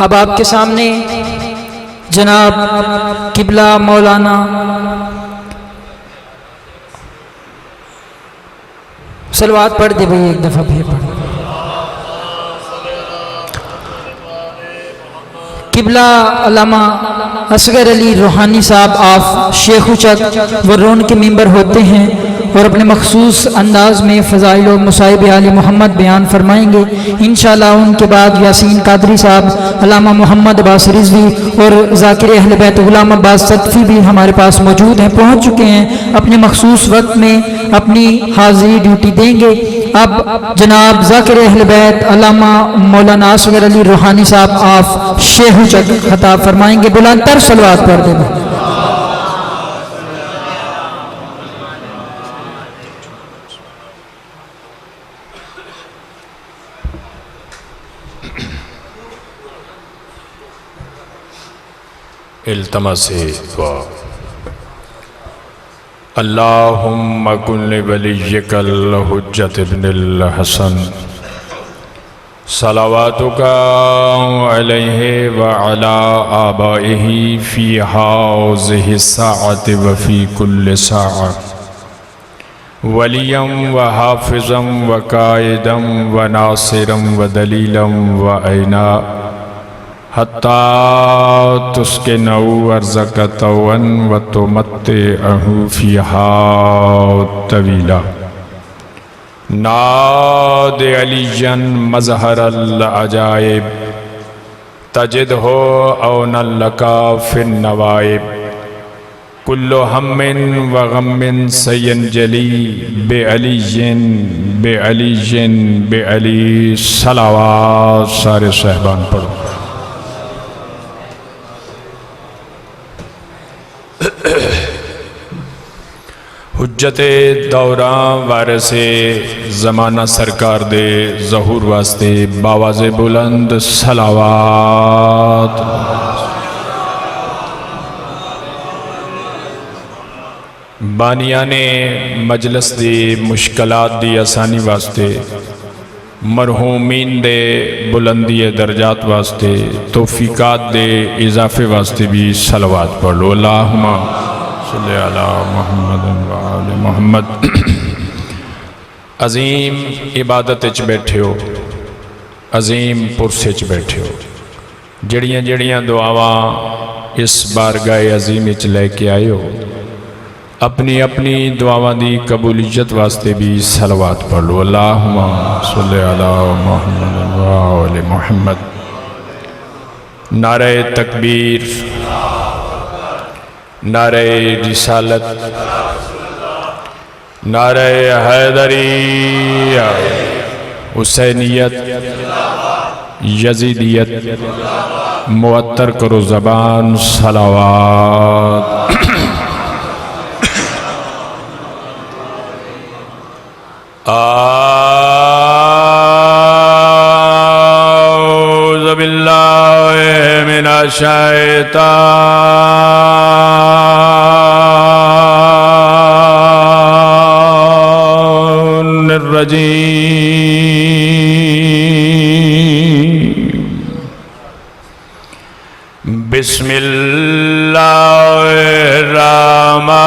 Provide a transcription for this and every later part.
اب آپ کے سامنے جناب قبلہ مولانا صلوات پڑھ دے بھئی، ایک دفعہ پھر پڑھ دے۔ قبلہ علامہ اصغر علی روحانی صاحب آف شیخ اچک ورون کے ممبر ہوتے ہیں اور اپنے مخصوص انداز میں فضائل و مصائب آل محمد بیان فرمائیں گے۔ انشاءاللہ ان کے بعد یاسین قادری صاحب، علامہ محمد عباس رضوی اور ذاکر اہل بیت غلام عباس صدفی بھی ہمارے پاس موجود ہیں، پہنچ چکے ہیں، اپنے مخصوص وقت میں اپنی حاضری ڈیوٹی دیں گے۔ اب جناب ذاکر اہل بیت علامہ مولانا اصغر علی روحانی صاحب آف شیخ اچک خطاب فرمائیں گے، بلند تر صلوات پڑھ دیں۔ التمس دعا۔ اللہم کن لولیک الحجۃ ابن الحسن صلواتک علیہ وعلی آبائہ فی ہذہ الساعۃ وفی کل ساعۃ ولیا وحافظا وقائدا وناصرا ودلیلا وعینا حتی تسکنوا ارضک طوعا وتمتعہ فیہا طویلا۔ ناد علیٰ مظہر العجائب تجدہ عونا لک فی النوائب۔ کل ہم وغم سینجلی بعلی بعلی بعلی۔ صلوات سارے صحبان پڑھو۔ حجت دوراں وارث زمانہ سرکار دے ظہور واسطے باواز بلند صلوات۔ بانیان مجلس دی مشکلات دی آسانی واسطے، مرحومین دے بلندی درجات واسطے، توفیقات دے اضافے واسطے بھی صلوات پڑھ لو۔ اللہم صلی علی محمد وآل محمد۔ عظیم عبادت اچ بیٹھے ہو، عظیم پرس اچ بیٹھے ہو، جڑیاں جڑیاں دعاواں اس بارگاہ عظیم اچ لے کے آئے ہو، اپنی اپنی دعاواں دی قبولیت واسطے بھی صلوات پڑھ لو۔ اللہم صلی علی محمد وآل محمد۔ نعرہ تکبیر، نعرہ رسالت، نعرہ حیدری، حسینیت، یزیدیت، معطر کرو زبان صلوات۔ اعوذ باللہ من الشیطان الرجیم۔ بسم اللہ الرحمن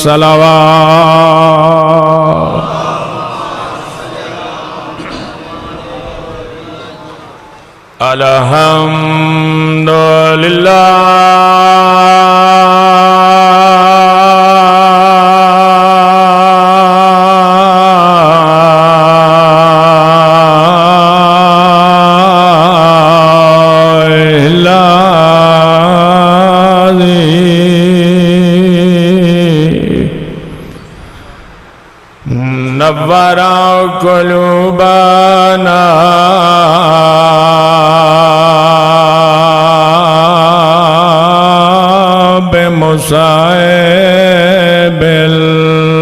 صلوات۔ الحمدللہ نور قلوبنا بمصائب المظلوم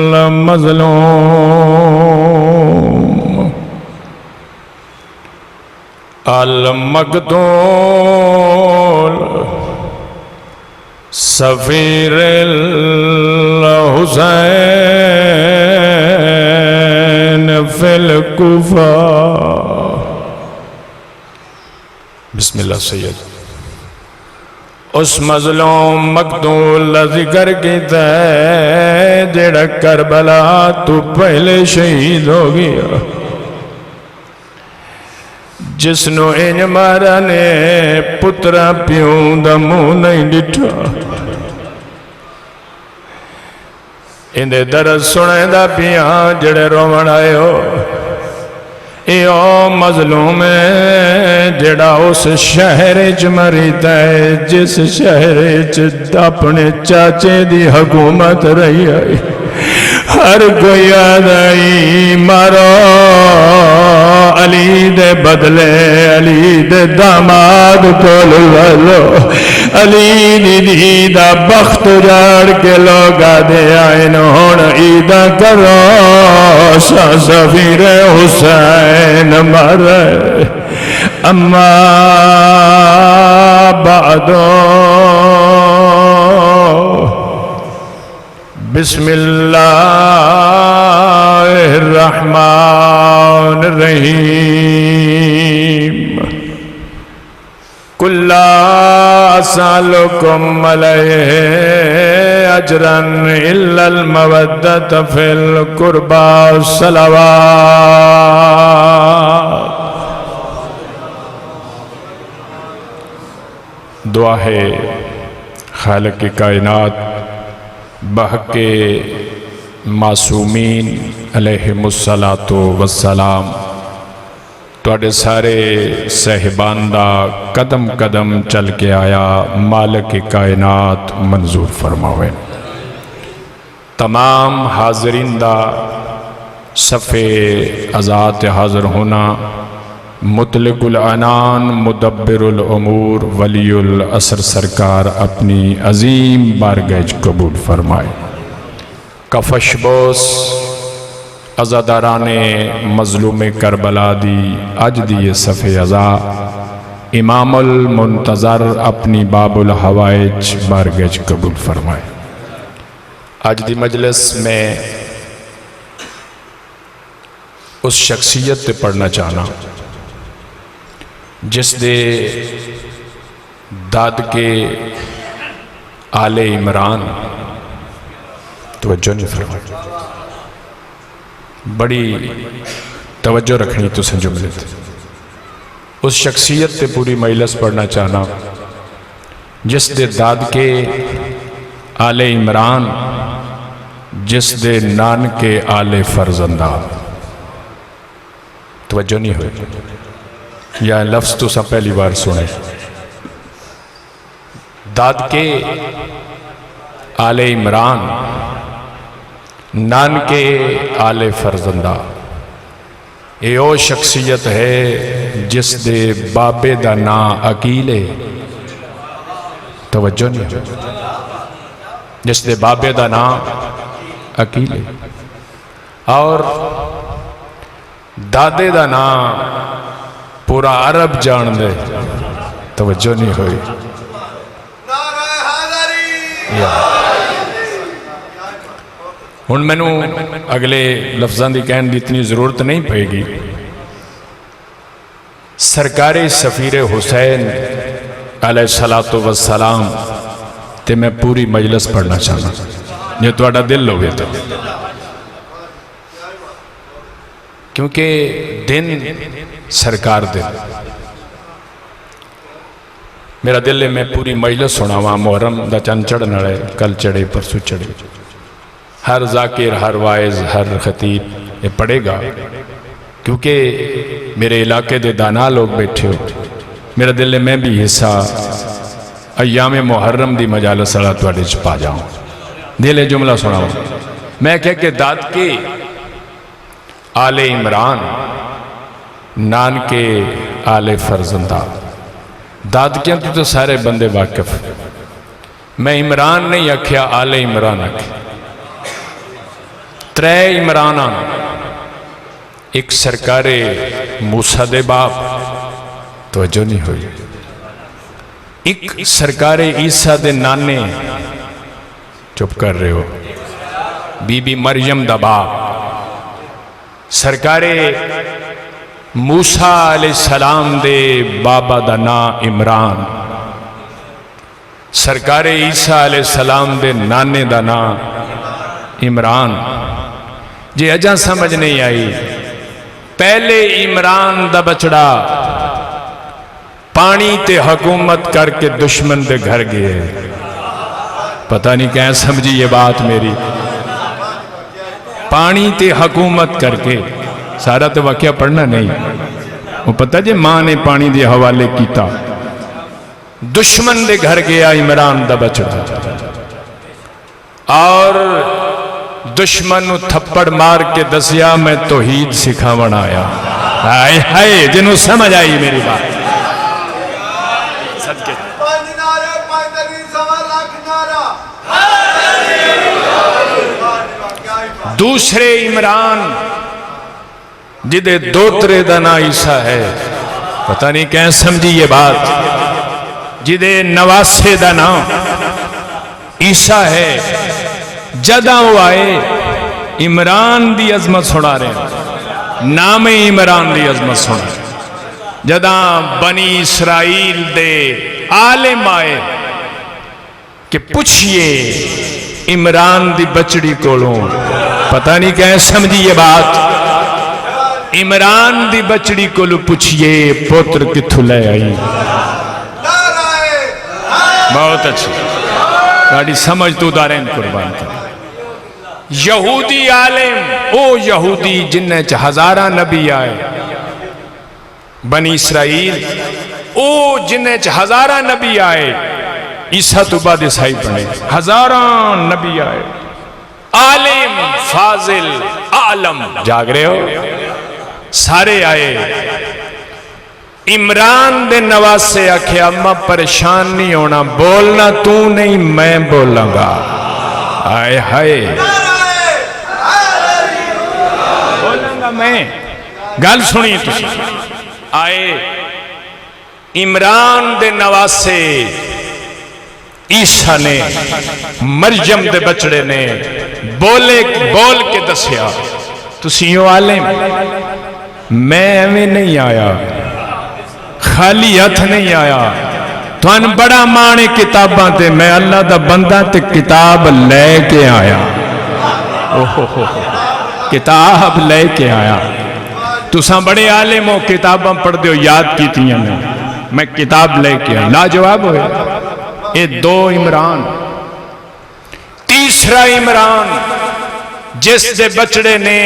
المقتول سفیر الحسین فی الکوفہ. بسم اللہ سید. اس مظلوم مقتول دا ذکر کیتا ہے جڑا کربلا تو پہلے شہید ہو گیا، جس نو انج مارا نے پترا پیوں دا منہ نہیں ڈٹھا. اندے درد سنے دا پیاں جڑے رومن آئے ہو. اے او مظلوم ہے جڑا اس شہر چ مریتا ہے جس شہر چ اپنے چاچے دی حکومت رہی آئی. ہر کوئی آدائی مارو علی دے بدلے علی دے داماد کو لولو. علی دی دا بخت جاڑ کے لوگا دے آئین ہون عیدہ کرو. شاہ سفیر حسین مرے. اما بعدو بسم اللہ الرحمن الرحیم. کل اسالکم علیہ اجرا الا المودۃ فی القربى صلوات. دعا ہے خالق کائنات بحق معصومین علیہم الصلاۃ والسلام توڑے سارے صاحبان دا قدم قدم چل کے آیا مالک کائنات منظور فرماوے. تمام حاضرین دا صفِ ازات حاضر ہونا مطلق العنان مدبر الامور ولی العصر سرکار اپنی عظیم بارگاہ قبول فرمائے. کفش بوس عزاداران مظلوم کربلا دی اج دی صف ازا امام المنتظر اپنی باب الحوائج بارگاہ قبول فرمائے. اج دی مجلس میں اس شخصیت تے پڑھنا چاہنا جس دے داد کے آل عمران توجہ نہیں فرمائے. بڑی توجہ رکھنی تو سنجملے تھے. اس شخصیت تے پوری مجلس پڑھنا چاہنا جس دے داد کے آل عمران جس دے نان کے آل فرزندہ. توجہ نہیں ہوئی یا لفظ تو سب پہلی بار سنے. داد کے آل عمران نان کے آل فرزندہ. یہ او شخصیت ہے جس دے بابے دا نا عقیلے. توجہ نہیں ہے. جس دے بابے دا نا عقیلے اور دادے دا نا پورا عرب جان دے. توجہ نہیں ہوئی. ہن مینوں اگلے لفظاں دی کہن دی اتنی ضرورت نہیں پئے گی. سرکار سفیر حسین علیہ الصلوۃ والسلام تے میں پوری مجلس پڑھنا چاہنا جو تہاڈا دل ہوئے تو کیونکہ دن سرکار دن میرا دل ہے میں پوری مجلس سناواں. محرم دا چند چڑھن والے کل چڑھے پرسوں چڑھے. ہر ذاکر ہر واعظ ہر خطیب یہ پڑھے گا کیونکہ میرے علاقے دے دانا لوگ بیٹھے ہو. میرا دل ہے میں بھی حصہ ایام محرم دی مجالس والا تواڈے وچ پا جاؤں. دل ہے جملہ سناواں. میں کہ داد کے آل عمران نان کے آل فرزندہ. داد کیا تو سارے بندے واقف. میں عمران نہیں آکھیا آل عمران آکھیا. ترے عمران ایک سرکار موسیٰ دے باپ. توجہ نہیں ہوئی. ایک سرکار عیسیٰ دے نانے چپ کر رہے ہو بی بی مریم دا باپ سرکار موسیٰ علیہ السلام دے بابا دا نا عمران سرکار عیسیٰ علیہ السلام دے نانے دا نا عمران جی اجاں سمجھ نہیں آئی پہلے عمران دا بچڑا پانی تے حکومت کر کے دشمن دے گھر گئے پتہ نہیں کہیں سمجھی یہ بات میری پانی تے حکومت کر کے سارا تو واقعہ پڑھنا نہیں وہ پتہ جی ماں نے پانی دے حوالے کیتا دشمن دے گھر گیا عمران دا بچڑا اور دشمن تھپڑ مار کے دسیا میں توحید سکھاون آیا ہائے ہائے جنہوں سمجھ آئی میری بات صدقے دوسرے عمران جدے دوترے دنا عیسیٰ ہے پتہ نہیں کہیں سمجھی یہ بات جدے نواسے دنا عیسیٰ ہے جدہ وہ آئے عمران دی عظمت سنا رہے ہیں نام عمران دی عظمت سنا رہے ہیں جدہ بنی اسرائیل دے عالم آئے کہ پوچھئے عمران دی بچڑی کولوں پتہ نہیں کہیں سمجھی یہ بات عمران دی بچڑی کولوں پوچھئے پوتر کتھو لے آئی بہت اچھی گاڑی سمجھ تو دارین قربان کر یہودی عالم او یہودی جنہیں ہزارہ نبی آئے بنی اسرائیل او جنہیں ہزارہ نبی آئے عیسیٰ تو بعد عیسائی پڑھے ہزارہ نبی آئے عالم فاضل عالم جاگ رہے ہو سارے آئے عمران دے نواز سے آکھے اماں پریشان نہیں ہونا بولنا تو نہیں میں بولوں گا آئے ہائے بولوں گا میں گل سنی تسی آئے عمران دے نواز سے عیسیٰ نے مریم دے بچڑے نے بول کے دسیا تسی یوں عالم میں ایویں نہیں آیا خالی ہتھ نہیں آیا تو ان بڑا مانے کتاباں تے میں اللہ دا بندہ تے کتاب لے کے آیا کتاب لے کے آیا تساں بڑے عالم ہو کتاباں پڑھ دیو یاد کیتیاں میں کتاب لے کے آیا لاجواب ہوئے اے دو عمران تیسرا عمران جس دے بچڑے نے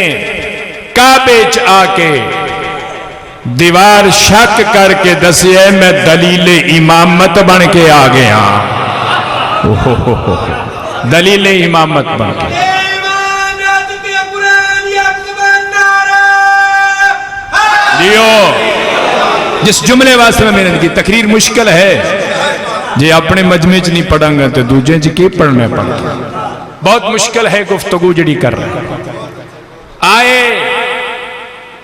کعبے چ آ کے دیوار شک کر کے دسیے میں دلیل امامت بن کے آ گیا دلیل امامت بن کے دیو جس جملے واسطے میں محنت کی تقریر مشکل ہے جی اپنے مجمع چ نہیں پڑھاں گا تو دوجے چ کی پڑھنا پڑ گیا بہت مشکل ہے گفتگو جڑی کر رہے ہیں آئے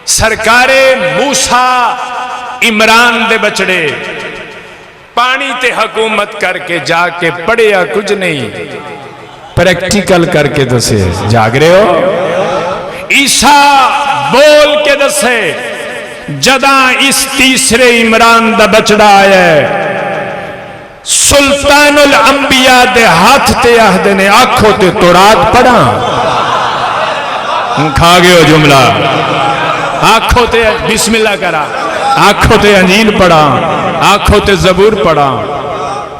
سرکار موسیٰ عمران دے بچڑے پانی تے حکومت کر کے جا کے پڑھیا کچھ نہیں پریکٹیکل کر کے دسے جاگ رہے ہو عیسیٰ بول کے دسے جداں اس تیسرے عمران دا بچڑا آیا ہے سلطان الانبیاء دے ہاتھ تے آہدے نے آنکھوں تے تورات پڑھا کھا گئے ہو جملہ آنکھوں تے بسم اللہ کرا آنکھوں تے انجیل پڑھا آنکھوں تے زبور پڑھا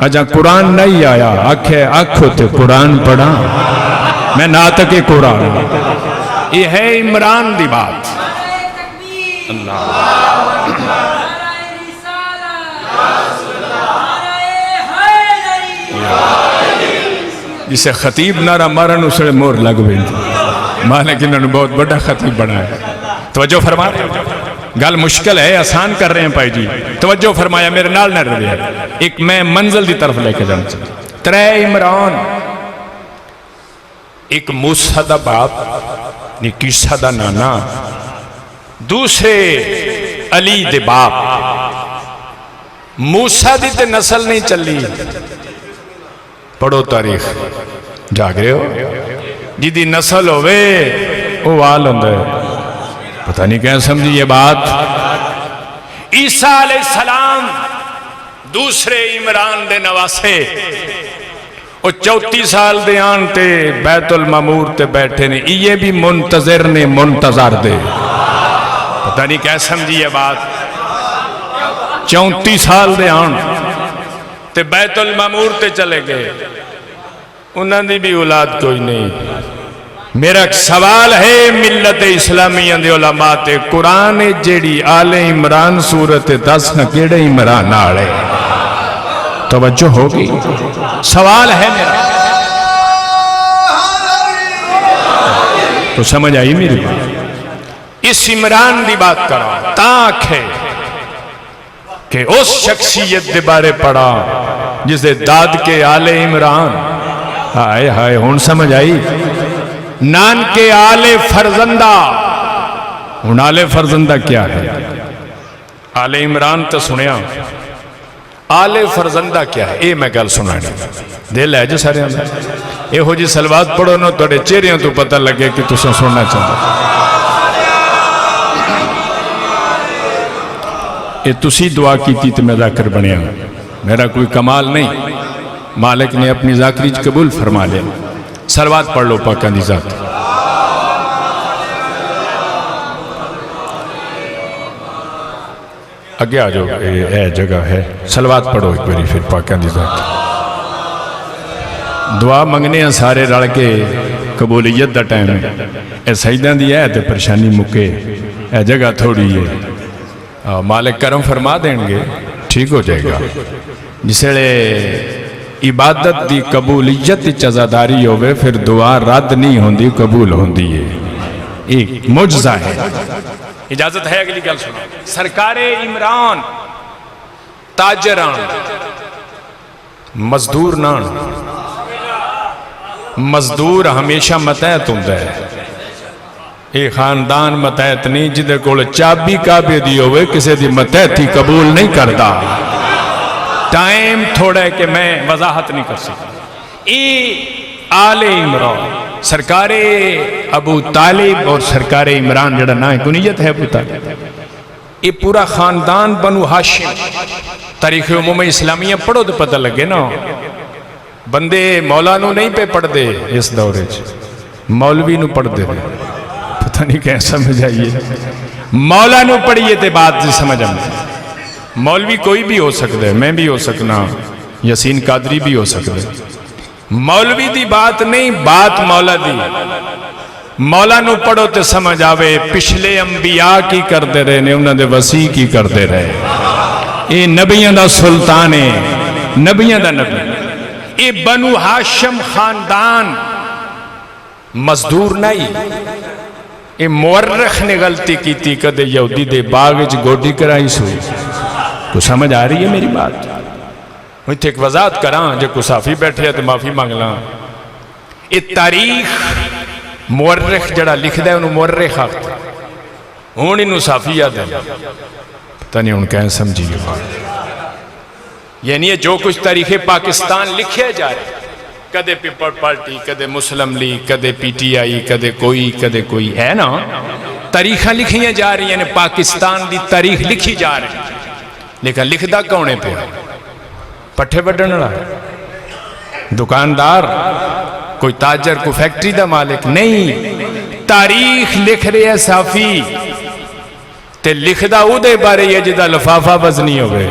اجا قرآن نہیں آیا آنکھوں تے قرآن پڑھا میں ناطق قرآن یہ ہے عمران دی بات اللہ جسے خطیب نارا مارن اسے مور لگ بین مالک انہوں نے بہت بڑا خطیب بنا ہے توجہ فرما رہے ہیں گل مشکل ہے آسان کر رہے ہیں پائی جی توجہ فرمایا میرے نال نہ رہے ایک میں منزل دی طرف لے کے جانا چاہتا ترے عمران ایک موسیٰ دا باپ ایک عیسیٰ دا نانا دوسرے علی دے باپ موسیٰ دی تے نسل نہیں چلی. پڑھو تاریخ جاگ رہے ہو. جی دی نسل ہوئے وہ وال ہوندے. پتہ نہیں کہیں سمجھی یہ بات. عیسیٰ علیہ السلام دوسرے عمران دے نواسے وہ 34 سال دے آن تے بیت المعمور تے بیٹھے نے. یہ بھی منتظر نے منتظر دے. پتہ نہیں کہیں سمجھی یہ بات. 34 سال دے آن تے بیت المعمور تے چلے گئے. انہوں نے بھی اولاد کوئی نہیں. میرا سوال ہے ملت اسلامیہ دے علماء تے قرآن جیڑی آل عمران سورت 10 نہ کیڑے عمران آلے. توجہ ہوگی. سوال ہے میرا تو سمجھ آئی میری بات. اس عمران دی بات کرا تاکہ ہے کہ اس شخصیت دے بارے پڑھا جسے داد کے آل عمران. ہائے ہائے ہون سمجھ آئی. نان کے آل فرزندہ. ہون آل فرزندہ کیا ہے؟ آل عمران تو سنیا. آل فرزندہ کیا ہے؟ اے میں گل سنانا دل ہے جو سارے اندر. اے ہو جی سلوات پڑھو نو توڑے چہریاں تو پتہ لگے کہ تسیں سننا چاہتا. یہ تسی دعا کی تھی تو میں ذاکر بنیا. میرا کوئی کمال نہیں. مالک نے اپنی ذاکری قبول فرما لیا. سلوات پڑھ لو پاکاں دی ذات. اگے آ جاؤ اے جگہ ہے. سلوات پڑھو ایک باری پھر پاکاں دی ذات. دعا منگنے ہیں سارے رل کے. قبولیت دا ٹائم ہے. اے سجدہ دی ہے تے پریشانی مکے. اے جگہ تھوڑی ہے. مالک کرم فرما دیں گے ٹھیک ہو جائے گا. جسے عبادت دی قبولیت چزاداری ہوئے پھر دعا رد نہیں ہوندی قبول ہوندی ہے. ایک معجزہ ہے. اجازت ہے اگلی گل سنو. سرکار عمران تاجران مزدور نان. مزدور ہمیشہ متحت ہوندہ ہے. ایک خاندان متحت نہیں جدے کول چابی کعبے دی ہوئے کسے دی متحت ہی قبول نہیں کرتا. ٹائم تھوڑا ہے کہ میں وضاحت نہیں کر سکتا. آل عمران سرکار ابو طالب اور سرکار عمران جڑا نا ہے کنیت ہے ابو طالب. یہ پورا خاندان بنو ہاشم. تاریخ عموم اسلامیہ پڑھو تو پتہ لگے نا. بندے مولا نو نہیں پہ پڑھ دے. اس دورے مولوی نو پڑھ دے. پتہ نہیں کہیں سمجھ آئیے. مولا نو پڑھئے تے بات سے سمجھ آئیے. مولوی کوئی بھی ہو سکتا ہے. میں بھی ہو سکنا. یسین قادری بھی ہو سکتا ہے. مولوی دی بات نہیں بات مولا دی. مولا نو پڑھو تے سمجھ آوے پچھلے انبیاء کی کردے رہے نے انہوں نے وسیع کی کردے رہے. یہ نبیوں دا سلطان ہے. نبیوں دا نبی. یہ بنو ہاشم خاندان مزدور نہیں. یہ مورخ نے غلطی کی تھی کدے یہودی دے باغ گوڈی کرائی سو. تو سمجھ آ رہی ہے میری بات. میں تے ایک وضاحت کراں جو کو صافی بیٹھے ہیں تو معافی مانگ لاں. یہ تاریخ مورخ جڑا لکھ دے انہوں مورخ آختا. ہون انہوں صافی یاد ہے. پتہ نہیں ان کہیں سمجھی گے بات. یعنی جو کچھ تاریخ پاکستان لکھے جا رہے کدے پیپل پارٹی کدے مسلم لیگ کدے پی ٹی آئی کدے کوئی ہے نا. تاریخیں لکھیاں جا رہی ہیں. پاکستان دی تاریخ لکھی جا رہی ہے. لیکن لکھ دا کونے پہ پٹھے بڑھن رہا دکاندار کوئی تاجر کوئی فیکٹری دا مالک نہیں. تاریخ لکھ رہے ہیں صافی تے لکھ دا او دے بارے یہ جدہ لفافہ وزنی ہوئے.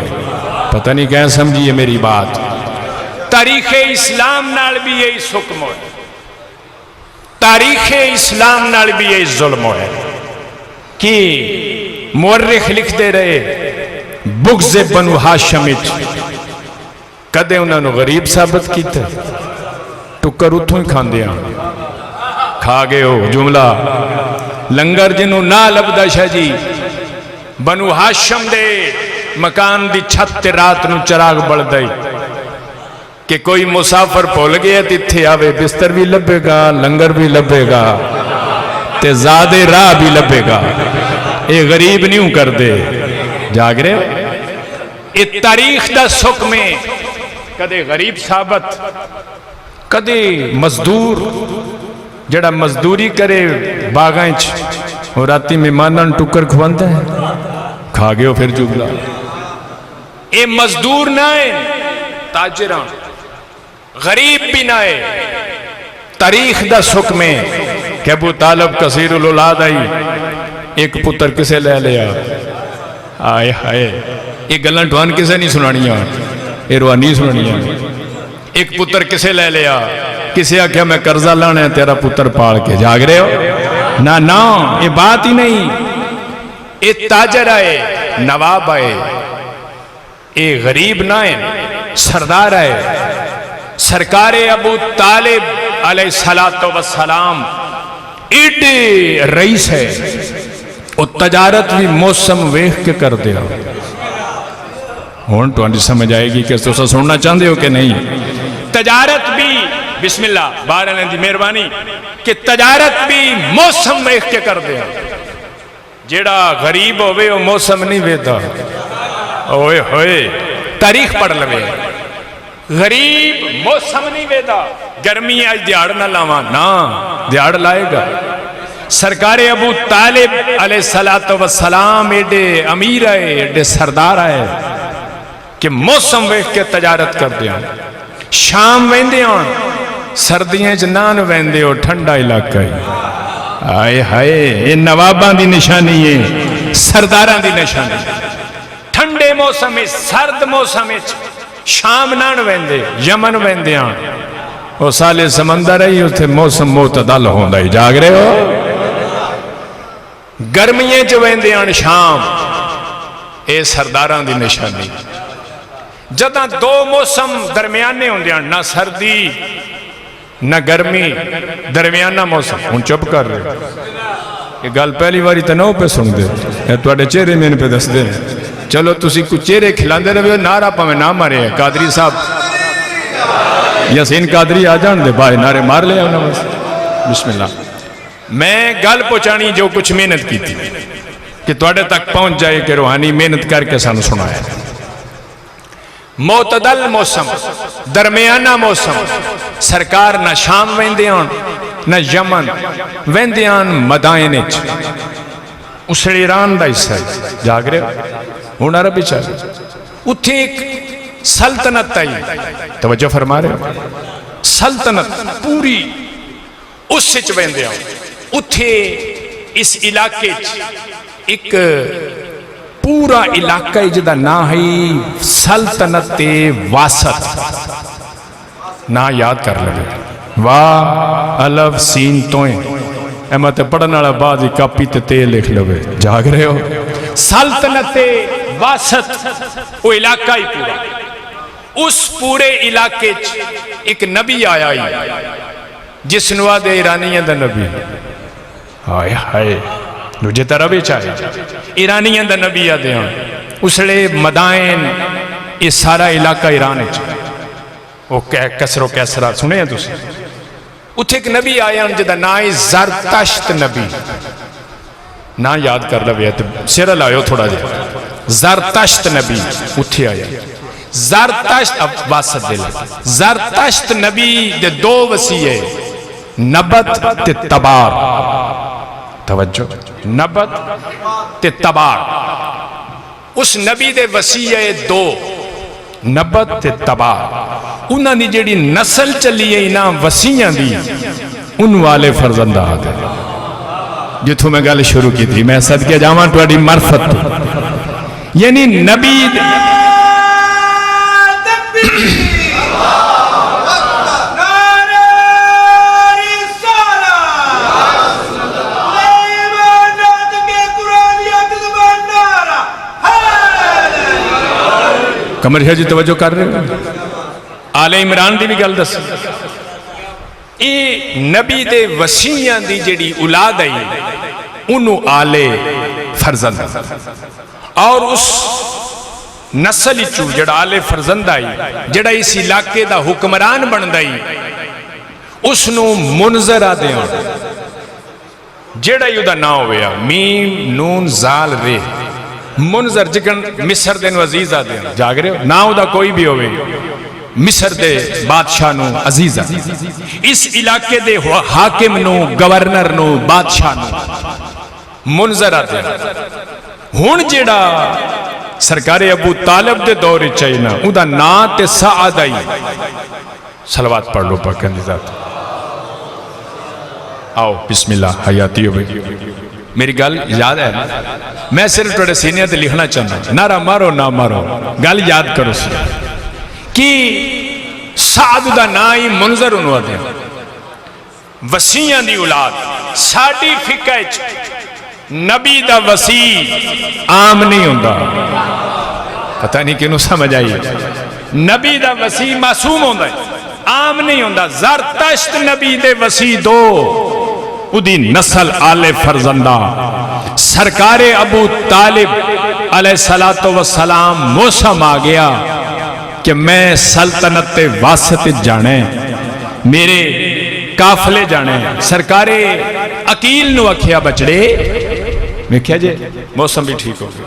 پتہ نہیں کہیں سمجھیے میری بات. تاریخ اسلام نال بھی یہی حکم ہے. تاریخ اسلام نال بھی یہی ظلم ہے کہ مورخ لکھ دے رہے بغض بنو ہاشم کدے انہوں نے غریب ثابت کیتا. ٹکر اتھوں ہی کھان دیا کھا گئے ہو جملہ. لنگر جنہوں نہ لبدہ شاہ جی بنو ہاشم دے مکان دی چھت تے رات نو چراغ بڑھ دائی کہ کوئی مسافر پھول گیا تیتھے آوے بستر بھی لبے گا لنگر بھی لبے گا تے زادے راہ بھی لبے گا. اے غریب نہیں کر دے. جاگ رہے یہ تاریخ دا سکھ میں کدے غریب ثابت کدے مزدور جڑا مزدوری کرے باغاں اور راتی مہماناں ٹکر کھواندا ہے کھا گئے پھر جگلا اے مزدور نہ ہے تاجراں غریب بھی نہ ہے تاریخ دا سکھ میں کہ ابو طالب کثیر الاولاد آئی ایک پتر کسے لے لیا آئے ہائے یہ گلاں ٹوان کسے نہیں سنانیاں یہ روانی سنانیاں ایک پتر کسے لے لیا کسے آکھیا میں قرضہ لانا ہے تیرا پتر پاڑ کے جاگ رہے ہو نہ یہ بات ہی نہیں یہ تاجر آئے نواب آئے یہ غریب نہ ہے سردار آئے سرکار ابو طالب علیہ السلام ایڈے رئیس ہے وہ تجارت بھی موسم ویخ کے کر دیا ہون تو انڈی سمجھ آئے گی کہ تو سننا چاہتے ہو کہ نہیں تجارت بھی بسم اللہ بارہ لیندی مہربانی کہ تجارت بھی موسم ویخ کے کر دیا جیڑا غریب ہوئے وہ موسم نہیں ویتا اوئے ہوئے تاریخ پڑھ لوے غریب موسم نہیں ویتا گرمی آج دیاڑ نہ لاواں نا دیاڑ لائے گا سرکار ابو طالب علیہ السلام ایڈے امیر آئے ایڈے سردار آئے کہ موسم ویخ کے تجارت کر دیا شام ویندے آن سردیاں جنان ویندے ہو ٹھنڈا علاقہ ہی آئے ہائے یہ نوابان دی نشانی ہے سرداران دی نشانی ٹھنڈے موسم میں سرد موسم میں شام نان ویندے یمن ویندے آن وہ سالے سمندر ہے اسے موسم معتدل ہوندہ ہی جاگ رہے ہو گرمیاں جو ویندے آن شام اے سرداران دی نشانی جدہ دو موسم درمیانے ہوندے آن نہ سردی نہ گرمی درمیانہ موسم ہون چپ کر رہے یہ گل پہلی باری تو نو پہ سن دے یہ توڑے چہرے میں ان پہ دس دے چلو تسی کچھ چہرے کھلان دے رہے نعرہ پا میں نہ مارے ہیں قادری صاحب یسین قادری آ جان دے بھائی نعرے مار لے آنا بس بسم اللہ میں گل پہنچانی جو کچھ محنت کی تھی کہ توڑے تک پہنچ جائے کہ روحانی محنت کر کے سانو سنا ہے معتدل موسم درمیانہ موسم سرکار نہ شام ویندیان نہ یمن ویندیان مدائنچ اسے ایران دا حصہ ہے جاگ رہے ہون عربی چاہے اتھے ایک سلطنت آئی توجہ فرما رہے سلطنت پوری اس سچ ویندیان اتھے اس علاقے ایک پورا علاقہ جدہ نہ ہی سلطنت واسط نہ یاد کر لگے واہ الف سین توئیں احمد پڑھنا والا بعد ہی کاپی تے لکھ لگے جاگ رہے ہو سلطنت واسط وہ علاقہ ہی پورا اس پورے علاقے ایک نبی آیا ہی جس نوا دے ایرانیہ دا نبی آئے ہائے نجھے طرح بھی چاہے ایرانیہ دا نبی آدھے ہیں اس لئے مدائن یہ سارا علاقہ ایران ہے وہ کسر و کیسرہ سنے ہیں دوسرے اتھے ایک نبی آیا ہیں جدہ نائی زرتشت نبی نا یاد کر لوے سیرہ لائیو تھوڑا جائے زرتشت نبی اتھے آیا زرتشت اب واسط دے لگا زرتشت نبی دے دو وسیعے نبت تے تبار توجہ نبت تے تبار اس نبی دے وسیعے دو نبت تے تبار انہاں دی جیڑی نسل چلی ہے انہاں وسیعہ دی ان والے فرزندہ آتے جتوں میں گالے شروع کی تھی میں صدقے جامان توڑی مرفت تھی یعنی نبی کمر شاہ جی توجہ کر رہے ہیں آل عمران دی بھی گل دس اے نبی دے وسیعہ دی جڑی اولاد آئی انہوں آل فرزند اور اس نسل چو جڑا آل فرزند آئی جڑا اس علاقے دا حکمران بن دائی اس نو منظر آدھے ہیں جڑا یو دا نا ہویا میم نون زال رے منظر جکن مصر دے نو عزیز آدھے جاگ رہے ہو نا او دا کوئی بھی ہوئے مصر دے بادشاہ نو عزیز آدھے اس علاقے دے حاکم نو گورنر نو بادشاہ نو منظر آدھے ہون جیڑا سرکار ابو طالب دے دور چاہینا او دا نا تے سعد آئی صلوات پڑھ لو پاکن دی ذات آؤ بسم اللہ حیاتی ہو بھئی میری گل یاد ہے نا میں صرف توڑے سینیہ تے لکھنا چاہنا نارا مارو نہ مارو گل یاد کرو سی کہ سعد دا نائی منظر انہوں دے وسیعہ دی اولاد ساڑی فقہ نبی دا وسیع عام نہیں ہوندہ پتہ نہیں کنوں سمجھ آئی نبی دا وسیع معصوم ہوندہ عام نہیں ہوندہ زرتشت نبی دے وسیع دو ادھی نسل آل فرزندہ سرکار ابو طالب علیہ السلام موسم آ گیا کہ میں سلطنت واسط جانے میرے کافلے جانے سرکار عقیل نو اکھیا بچڑے میں کیا جے موسم بھی ٹھیک ہو گیا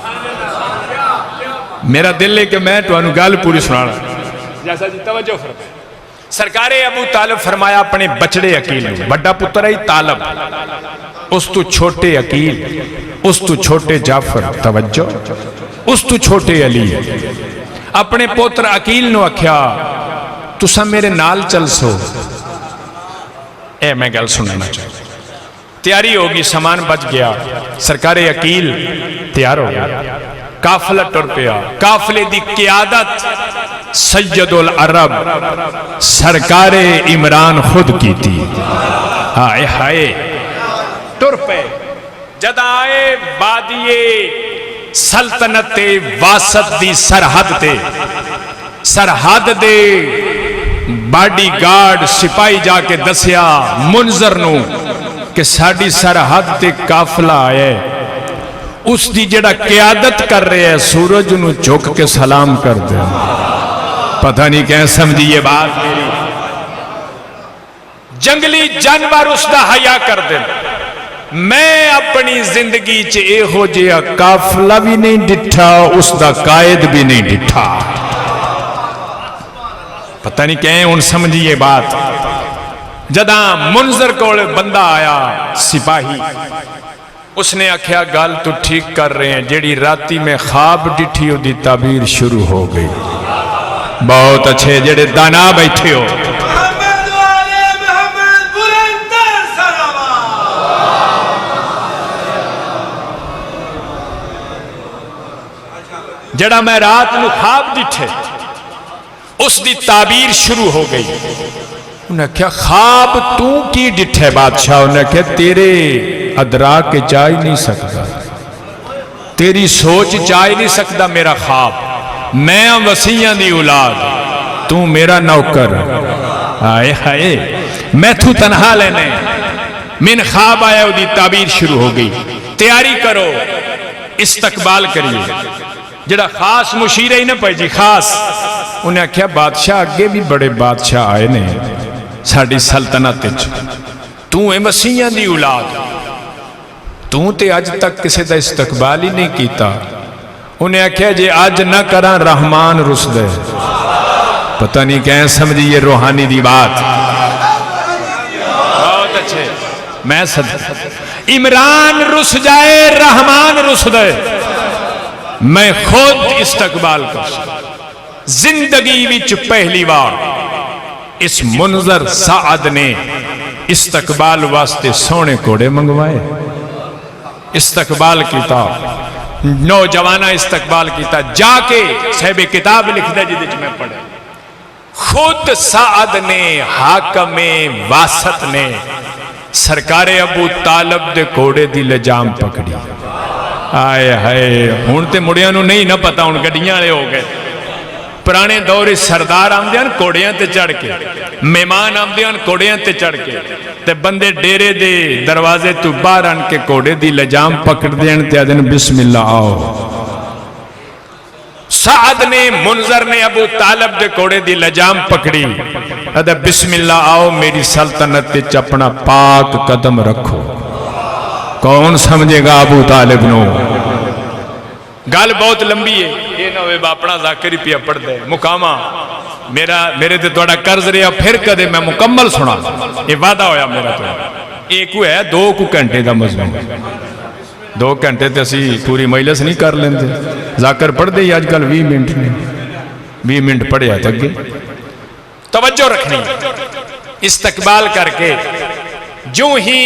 میرا دل ہے کہ میں تو انو گال پوری سنانا جیسا جی توجہ فرمائے سرکار ابو طالب فرمایا اپنے بچڑے عقیل نو بڑا پتر ہے طالب اس تو چھوٹے عقیل اس تو چھوٹے جعفر توجہ اس تو چھوٹے علی اپنے پوتر عقیل نو اکھیا تو سب میرے نال چل سو اے میں گل سننا چاہتا تیاری ہوگی سامان بچ گیا سرکار عقیل تیار ہو گیا کافلہ ٹر پیا کافلے دی قیادت سید العرب سرکار عمران خود کی تھی ہائے ہائے ٹر پہ جد آئے بادیے سلطنت واسط دی سرحد تے سرحد دے باڈی گارڈ سپاہی جا کے دسیا منظر نو کہ ساڑی سرحد تے کافلہ آئے اس دی جڑا قیادت کر رہے ہیں سورج انہوں جھک کے سلام کر دے پتہ نہیں کہیں سمجھی یہ بات میری جنگلی جانور اس دا حیا کر دے میں اپنی زندگی چے اے ہو جیا کافلہ بھی نہیں ڈٹھا اس دا قائد بھی نہیں ڈٹھا پتہ نہیں کہیں ان سمجھی یہ بات جدہ منظر کو بندہ آیا سپاہی اس نے آکھیا گال تو ٹھیک کر رہے ہیں جیڑی راتی میں خواب ڈٹھی ہو دی تعبیر شروع ہو گئی بہت اچھے جیڑے دانا بیٹھے ہو جڑا میں رات میں خواب ڈٹھے اس دی تعبیر شروع ہو گئی انہیں کہا خواب تو کی ڈٹھے بادشاہ انہیں کہا تیرے ادراک چاہی نہیں سکتا تیری سوچ چاہی نہیں سکتا میرا خواب میں وسیعہ دی اولاد تو میرا نوکر آئے ہائے میں تو تنہا لینے من خواب آیا دی تعبیر شروع ہو گئی تیاری کرو استقبال کریے جڑا خاص مشیرہ ہی نہ پائے جی خاص انہیں کہا بادشاہ آگے بھی بڑے بادشاہ آئے نے ساڑی سلطنت تو اے مسیحیاں دی اولاد تو تے آج تک کسی دا استقبال ہی نہیں کیتا انہیں کہا جے آج نہ کران رحمان رس دے پتہ نہیں کہیں سمجھی یہ روحانی دی بات بہت اچھے میں صدق عمران رس جائے رحمان رس دے میں خود استقبال کر زندگی وچ پہلی بار اس منظر سعد نے استقبال واسطے سونے کوڑے منگوائے استقبال کیتا نوجوانہ استقبال کیتا جا کے صاحب کتاب لکھ دے جدے میں پڑھے خود سعد نے حاکم واسط نے سرکار ابو طالب دے کوڑے دی لجام پکڑی آئے ہائے ہون تے مڑیاں نو نہیں نہ پتا ہون گڑیاں لے ہو گئے پرانے دور سردار آمدیاں کوڑیاں تے چڑھ کے مہمان آمدیاں کوڑیاں تے چڑھ کے تے بندے ڈیرے دے دروازے تو باہر آن کے کوڑے دی لجام پکڑ دین تے آدھن بسم اللہ آؤ سعد نے منظر نے ابو طالب دے کوڑے دی لجام پکڑی ادھا بسم اللہ آؤ میری سلطنت تے اپنا پاک قدم رکھو کون سمجھے گا ابو طالب نو گل بہت لمبی ہے، یہ نہ ہوئے اپنا ذاکر ہی پیا پڑھ دے مقامہ میرے تے تھوڑا قرض رہا، پھر کدے میں مکمل سنا، یہ وعدہ ہویا میرا تو ایک ہے 2 گھنٹے دا مضمون، 2 گھنٹے تے اسی پوری مجلس نہیں کر لیندے، ذاکر پڑھ دے آج کل 20 منٹ نہیں، 20 منٹ پڑھیا تک گئے۔ توجہ رکھنی، استقبال کر کے جو ہی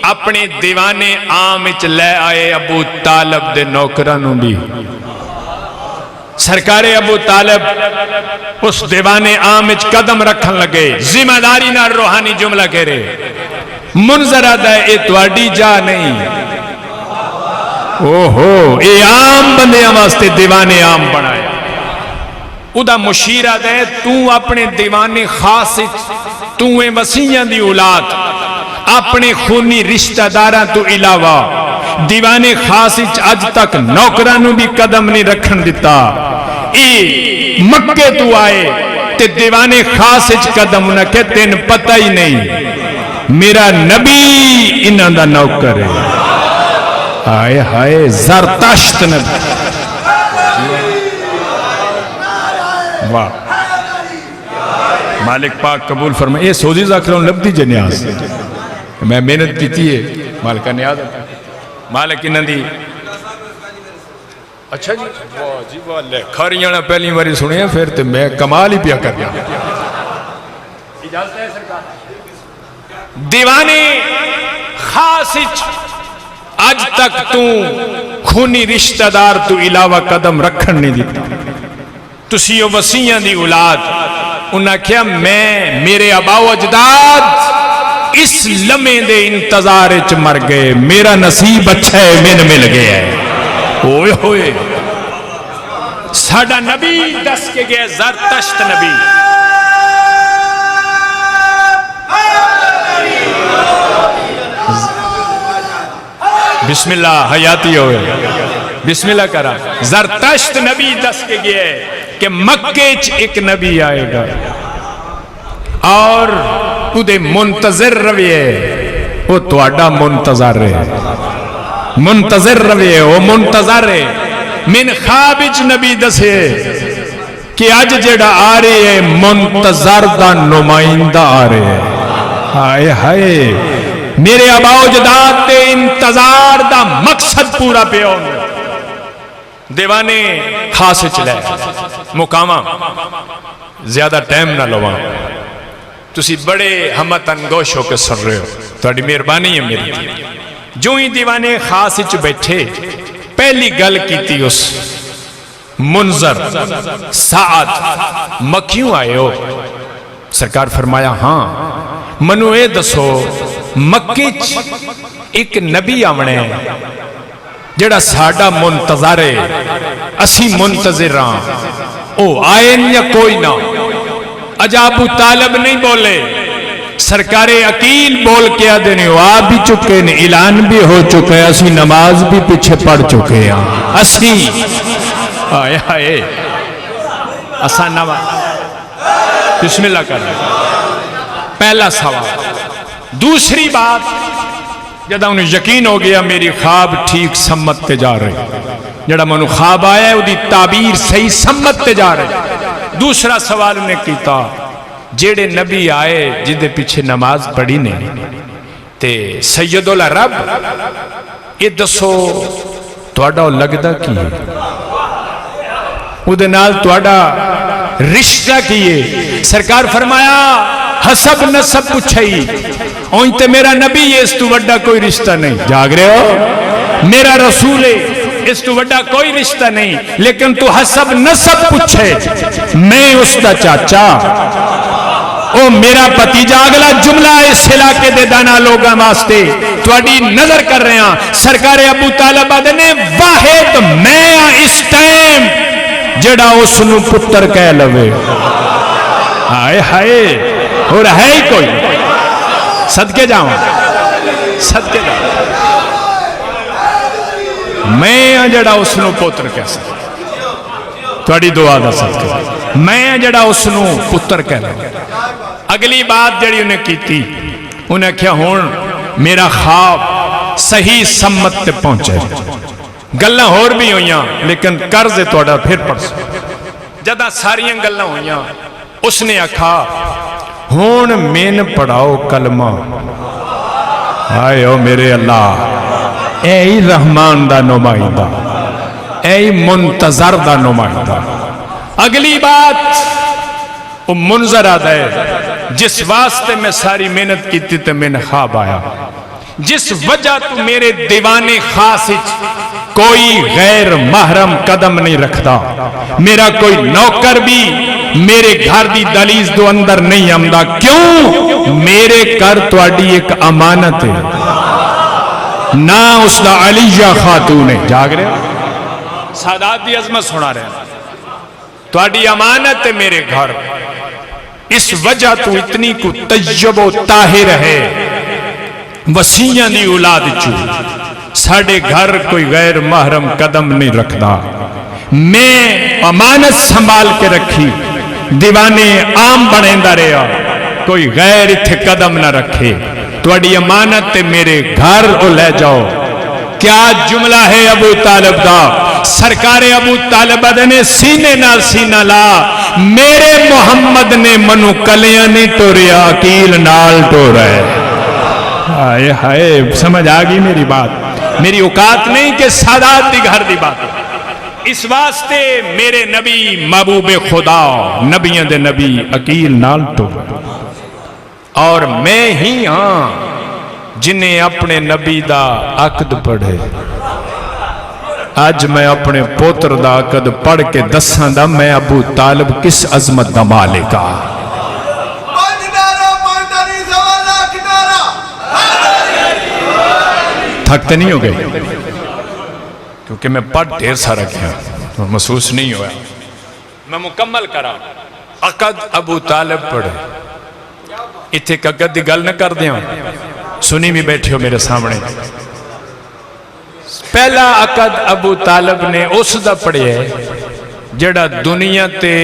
اپنے دیوانے عام وچ لے آئے ابو طالب دے نوکرانوں بھی، سرکار ابو طالب اس دیوانے عام وچ قدم رکھن لگے، ذمہ داری نہ روحانی جملہ کہہ رہے، منظرہ دے اے تواڈی جا نہیں، اوہو اے عام بندیاں واسطے دیوانے عام بنایا، ادا مشیرہ دے تو اپنے دیوانے خاص تو وسیعاں دی اولاد اپنے خونی رشتہ داراں تو علاوہ دیوانے خاص اج تک نوکرانوں بھی قدم نہیں رکھن دیتا، اے مکے تو آئے تے دیوانے خاص قدم نہ کہ تین پتہ ہی نہیں میرا نبی انہاں دا نوکر ہے، ہائے ہائے زرتشت نبی، واہ مالک پاک قبول فرمائے، یہ سوزی ذاکروں لبدی جے نیاز میں محنت کیتی ہے، مالک کا نیاز ہے، مالک انہاں دی اچھا جی واہ جی واہ لے کھاریاں پہلی باری سنے ہیں پھر تے میں کمال ہی پیا کر دیا، اجازت ہے سرکار، دیوانے خاص اج تک تو خونی رشتہ دار تو علاوہ قدم رکھن نہیں دیتا، تسی او وسیعاں دی اولاد، انہاں کیا میں میرے آبا و اجداد اس لمحے دے انتظار وچ مر گئے، میرا نصیب اچھا ہے من مل گیا ہے، اوئے ہوئے ساڈا نبی دس کے گیا زرتشت نبی، بسم اللہ حیاتی ہوئے بسم اللہ کرا، زرتشت نبی دس کے گیا ہے کہ مکے ایک نبی آئے گا اور دے منتظر رویے وہ تواڈا منتظر ہے، منتظر رویے وہ منتظر ہے، من خوابج نبی دسے کہ اج جڑا آ رہے ہے منتظر دا نمائندہ آ رہے ہے، ہائے ہائے میرے آبا و اجداد تے انتظار دا مقصد پورا پہ ہو، دیوانے خاص چلے مقامہ زیادہ ٹائم نہ لواں، تسی بڑے ہمت انگوش ہو کے سن رہے ہو، تہاڈی مہربانی ہے میری، جو ہی دیوانے خاص وچ بیٹھے پہلی گل کیتی اس منظر سعد مکیوں آئے ہو، سرکار فرمایا ہاں منو اے دسو مکے ایک نبی آونے جڑا ساڈا منتظر ہے، اسی منتظر ہاں، او آئے یا کوئی نہ، اج ابو طالب نہیں بولے، سرکار عقیل بول کے آدھے نہیں، آ بھی چکے ہیں، اعلان بھی ہو چکے ہیں، اسی نماز بھی پیچھے پڑھ چکے ہیں، اسی آئے آئے اسا نماز بسم اللہ کر رہے پہلا سوال، دوسری بات جدہ انہیں یقین ہو گیا میری خواب ٹھیک سمت تے جا رہے، جڑا منو خواب آیا ہے وہ دی تعبیر صحیح سمت تے جا رہے، دوسرا سوال انہیں کیتا جیڑے نبی آئے جدے پیچھے نماز پڑھی نہیں تے سید العرب یہ دسو تواڈا لگدا کی ہے، وہ دے نال تواڈا رشتہ کی ہے، سرکار فرمایا حسب نسب پوچھئی اون تے میرا نبی ہے، اس تو وڈا کوئی رشتہ نہیں، جاگ رہے ہو میرا رسول ہے، اس تو وڈا کوئی رشتہ نہیں، لیکن تو حسب نسب پوچھے میں اس دا چاچا، او میرا پتیجا، اگلا جملہ اس علاقے دے دانا لوگاں واسطے تواڈی نظر کر رہے ہیں، سرکار ابو طالب آدھے نے واحد میں اس ٹائم جڑا اس نو پتر کہہ لوے، ہائے ہائے اور ہے ہی کوئی، صدقے جاؤں صدقے جاؤں میں جڑا اس نو پتر کہہ سکتا، تواڈی دعا دا صدقے میں جڑا اس نو پتر کہہ لوے۔ اگلی بات جڑی انہیں کی تھی انہیں کیا ہون میرا خواب صحیح سمت تے پہنچے، گلاں ہور بھی ہوئیاں لیکن قرض ہے تہاڈا پھر پرسوں جداں ساریاں گلاں ہوئیاں اس نے آکھا ہون مین پڑھاؤ کلمہ آئے او میرے اللہ اے ہی رحمان دا نمائندہ اے ہی منتظر دا نمائندہ اگلی بات وہ منظر آدھا ہے جس واسطے میں ساری محنت کی تھی تو میں نے خواب آیا جس وجہ تو میرے دیوان خاص کوئی غیر محرم قدم نہیں رکھتا میرا کوئی نوکر بھی میرے گھر دی دلیز دو اندر نہیں آمدہ کیوں میرے کر تواڈی ایک امانت ہے نہ اس دا علیہ خاتون ہے جاگ رہے سادات دی عظمت سنا رہے تواڈی امانت ہے میرے گھر اس وجہ تو اتنی کو طیب و طاہر ہے وسیعہ دی اولاد چو ساڑھے گھر کوئی غیر محرم قدم نہیں رکھنا میں امانت سنبھال کے رکھی دیوانے عام بنیندہ رہا کوئی غیر اتھے قدم نہ رکھے تواڈی امانت تے میرے گھر او لے جاؤ کیا جملہ ہے ابو طالب دا سرکار ابو طالب نے سینے نال سینہ لا میرے محمد نے منو کلیاں نہیں ٹوریا عقیل نال ٹورا ہے ہائے ہائے سمجھ آگئی میری بات میری اوقات نہیں کہ سادات دی گھر دی بات اس واسطے میرے نبی محبوب خدا نبیوں دے نبی عقیل نال ٹورا اور میں ہی ہاں جنہیں اپنے نبی دا عقد پڑھے آج میں اپنے پوتر دا عقد پڑھ کے دساں دا میں ابو طالب کس عظمت دا مالکا تھکتے نہیں ہو گئے کیونکہ میں پڑھ ڈھیر سارا کیا محسوس نہیں ہوا میں مکمل کرا عقد ابو طالب پڑھے اتھے عقد دی گل نہ کر دیا سنی بھی بیٹھے ہو میرے سامنے پہلا عقد ابو طالب نے اس دا پڑھے ہے جڑا دنیا تے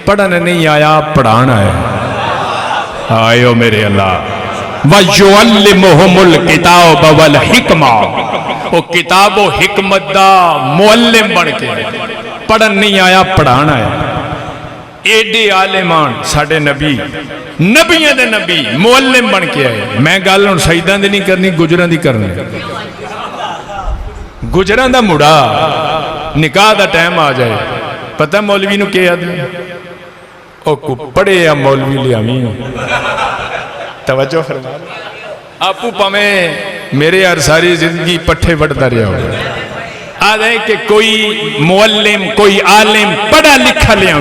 پڑھن نہیں آیا پڑھانا ہے آئیو میرے اللہ وَيُعَلِّمُهُمُ الْكِتَابَ وَالْحِكْمَةَ وہ کتاب و حکمت دا معلم بن کے پڑھن نہیں آیا پڑھانا ہے ایڈے عالمان ساڑھے نبی نبیوں دے نبی معلم بن کے آئے میں گل ہوں شہیدان دی نہیں کرنی گجران دی کرنی گجران دا مڑا نکاح دا ٹائم آ جائے پتہ مولوی نو کیا دیں او کو پڑے یا مولوی لیا توجہ فرما آپو پامیں میرے یار ساری زندگی پٹھے بڑھتا رہا ہو آدھے کہ کوئی معلم کوئی عالم پڑھا لکھا لیا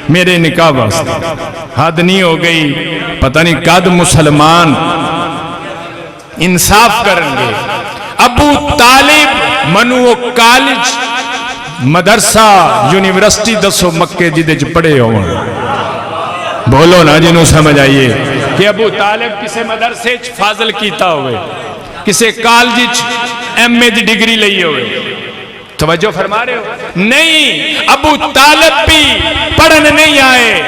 میرے نکاح واسطے حد نہیں ہو گئی پتہ نہیں قد مسلمان انصاف کرنگے ابو طالب منو کالج مدرسہ یونیورسٹی دسو مکے جدے جو پڑھے ہوں بولو نا جنہوں سمجھ آئیے کہ ابو طالب کسے مدرسے فاضل کیتا ہوئے کسے کالج ایم اے دی ڈگری لئی ہوئے توجہ فرما رہے ہو نہیں ابو طالب بھی پڑھن نہیں آئے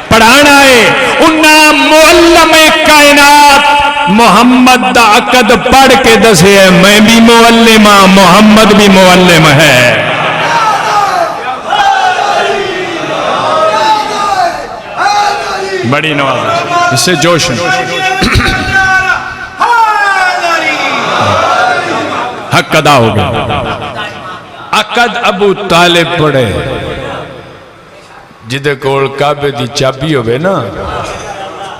پڑھانا آئے انہا معلم کائنات محمد دا عقد پڑھ کے دسے ہے میں بھی معلم ہاں محمد بھی معلم ہے بڑی نواز اس سے جوش حق ادا ہو گیا عقد ابو طالب پڑھے جدے کول کعبے دی چابی ہوئے نا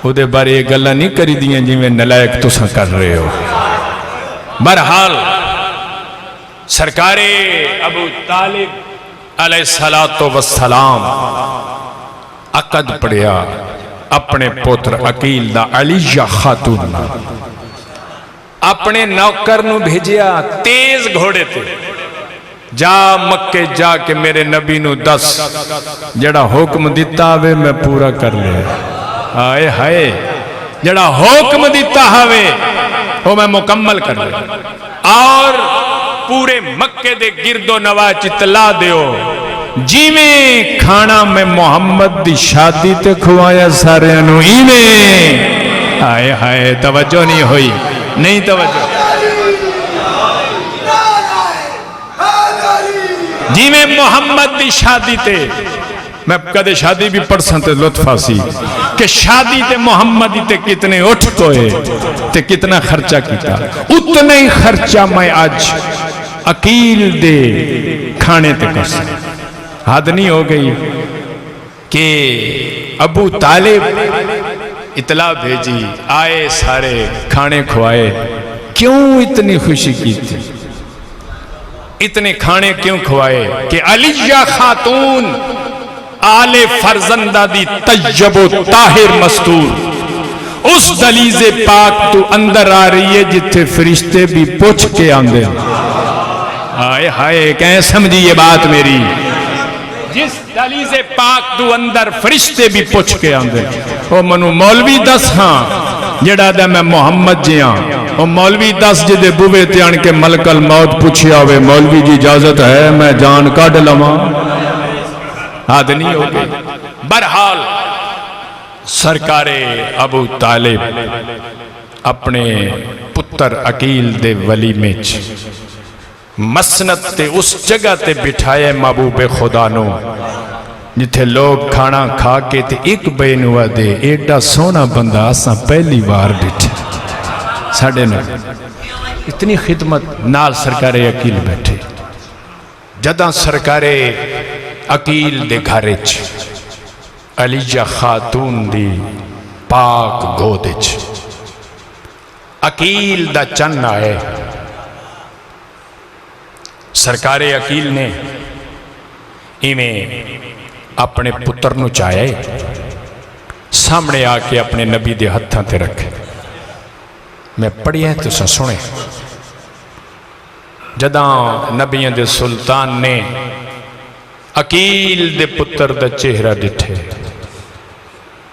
وہ دے بارے یہ گلہ نہیں کری دیئے جی میں نلائق تو سا کر رہے ہو برحال سرکار ابو طالب علیہ السلام عقد پڑھیا اپنے پوتر عقیل دا علیہ خاتون اپنے نوکر نو بھیجیا تیز گھوڑے تھے جا مکے جا کے میرے نبی نو دس جڑا حکم دیتا ہوئے میں پورا کر لے آئے ہائے جڑا حکم دیتا ہوئے وہ میں مکمل کر لے اور پورے مکے دے گرد و نواز اطلاع دیو جی میں کھانا میں محمد دی شادی تے کھوایا سارے انو ایمیں آئے ہائے توجہ نہیں ہوئی نہیں توجہ جی میں محمد دی شادی تے میں کدے شادی بھی پڑھساں تے لطف آسی کہ شادی تے محمدی تے کتنے اٹھ کوئے تے کتنا خرچہ کیتا، اتنا ہی خرچہ میں آج عقیل دے کھانے تے کرسا۔ حد نہیں ہو گئی کہ ابو طالب اطلاع بھیجی، آئے سارے کھانے کھوائے، کیوں اتنی خوشی کی تھی، اتنے کھانے کیوں کھوائے کہ علیہ خاتون آل فرزندہ دی طیب و طاہر مستور اس دلیز پاک تو اندر آ رہی ہے جتھے فرشتے بھی پوچھ کے آندے، آئے ہائے کہیں سمجھی یہ بات میری، جس دلیز پاک تو اندر فرشتے بھی پوچھ کے آندے۔ وہ منو مولوی دس ہاں جڑا دا میں محمد جی ہاں، وہ مولوی دس جدے بوے تے آن کے ملک الموت پوچھیا ہوئے مولوی جی اجازت ہے میں جان کاٹ لواں، حد نہیں ہو گئی۔ برحال سرکار ابو طالب اپنے پتر عقیل دے ولی میچ مسند تے اس جگہ تے بٹھائے محبوب خدا نو جتھے لوگ کھانا کھا کے تے ایک بینوا دے ایڈا سونا بندہ آساں پہلی بار بٹھے ساڑھے نو اتنی خدمت نال سرکار عقیل بیٹھے، جداں سرکار عقیل دے گھرچ علیہ خاتون دی پاک گودچ عقیل دا چن آئے، سرکار عقیل نے ایویں اپنے پتر نو چاہے سامنے آ کے اپنے نبی دے ہتھاں تے رکھے، میں پڑھیا ہے تو سنے، جداں نبیوں دے سلطان نے عقیل دے پتر دا چہرہ ڈٹھے،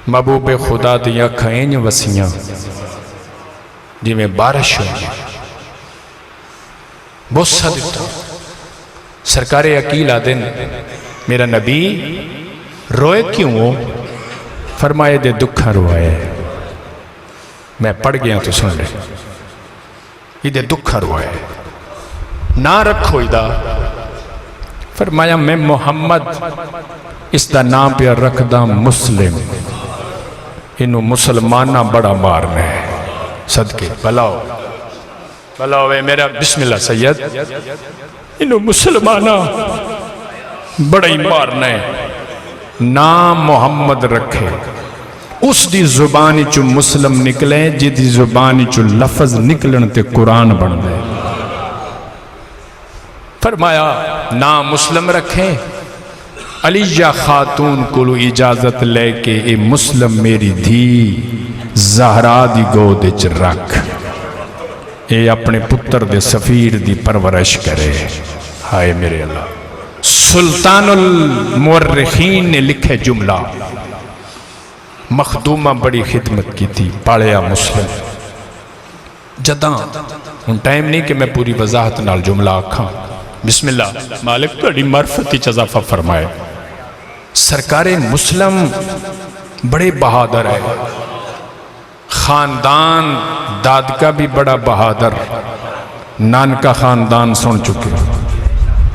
محبوب خدا دی اکھاں اینج وسیاں جی میں بارش ہو بوسہ دیتا، سرکار عقیل آدن میرا نبی روئے کیوں ہو؟ فرمائے دے دکھا روئے، میں پڑھ گیا تو سن لے، یہ دے دکھا روئے نہ رکھو ادا، فرمایا میں محمد اس دا نام پہ رکھ دا مسلم، انہوں مسلمانہ بڑا مارنا ہے، صدقے بلاؤ بلاؤ اے میرا بسم اللہ سید، انہوں مسلمانہ بڑا ہی مارنا ہے، نام محمد رکھے، اس دی زبانی چو مسلم نکلے جدی زبانی چو لفظ نکلن تے قرآن بن دے، فرمایا نام مسلم رکھیں، علیہ خاتون کو اجازت لے کے اے مسلم میری دھی زہرا دی گودچ رکھ، اے اپنے پتر دے سفیر دی پرورش کرے، ہائے میرے اللہ۔ سلطان المورخین نے لکھے جملہ، مخدومہ بڑی خدمت کی تھی، پاڑیا مسلم، جداں ان ٹائم نہیں کہ میں پوری وضاحت نال جملہ آکھاں، بسم اللہ مالک تہاڈی معرفت وچ اضافہ فرمائے، سرکار مسلم بڑے بہادر ہے، خاندان دادکا بھی بڑا بہادر، نانکا خاندان سن چکے،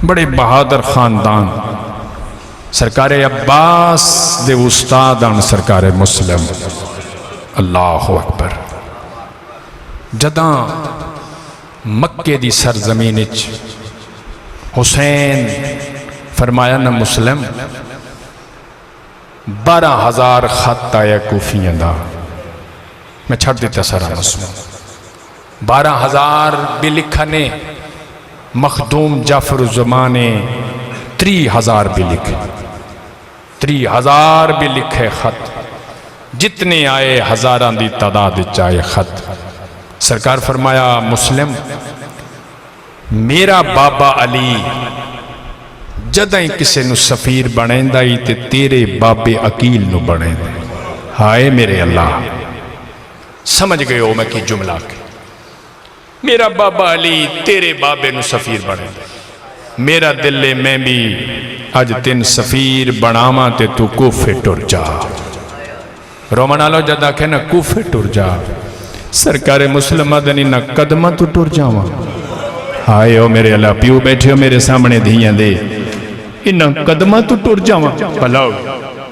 بڑے بہادر خاندان، سرکار عباس دے استادان سرکار مسلم، اللہ اکبر۔ جداں مکے دی سرزمینچ حسین فرمایا نہ مسلم 12,000 خط آیا کوفیاں دا، میں چھڑ دیتا سارا مسلم، 12,000 بھی لکھا نے، مخدوم جعفر الزمان نے 3,000 بھی لکھے، 3,000 بھی لکھے خط، جتنے آئے ہزاران دی تعداد چاہے خط، سرکار فرمایا مسلم میرا بابا علی جدائیں کسے نو سفیر بنائندہ ہی تے تیرے بابے عقیل نو بنائندہ، ہائے میرے اللہ، سمجھ گئے ہو میں کی جملہ کے، میرا بابا علی تیرے بابے نو سفیر بنائندہ، میرا دلے میں بھی آج تین سفیر بناما تے تو کوفے ٹر جا، رومن آلو جدہ کہ نا کوفے ٹر جا، سرکار مسلمہ دنی نا قدمہ تو ٹر جاواں، ہائے ہو میرے اللہ، پیو بیٹھے ہو میرے سامنے دھیاں دے، انہاں قدماں تو ٹر جاواں بھلا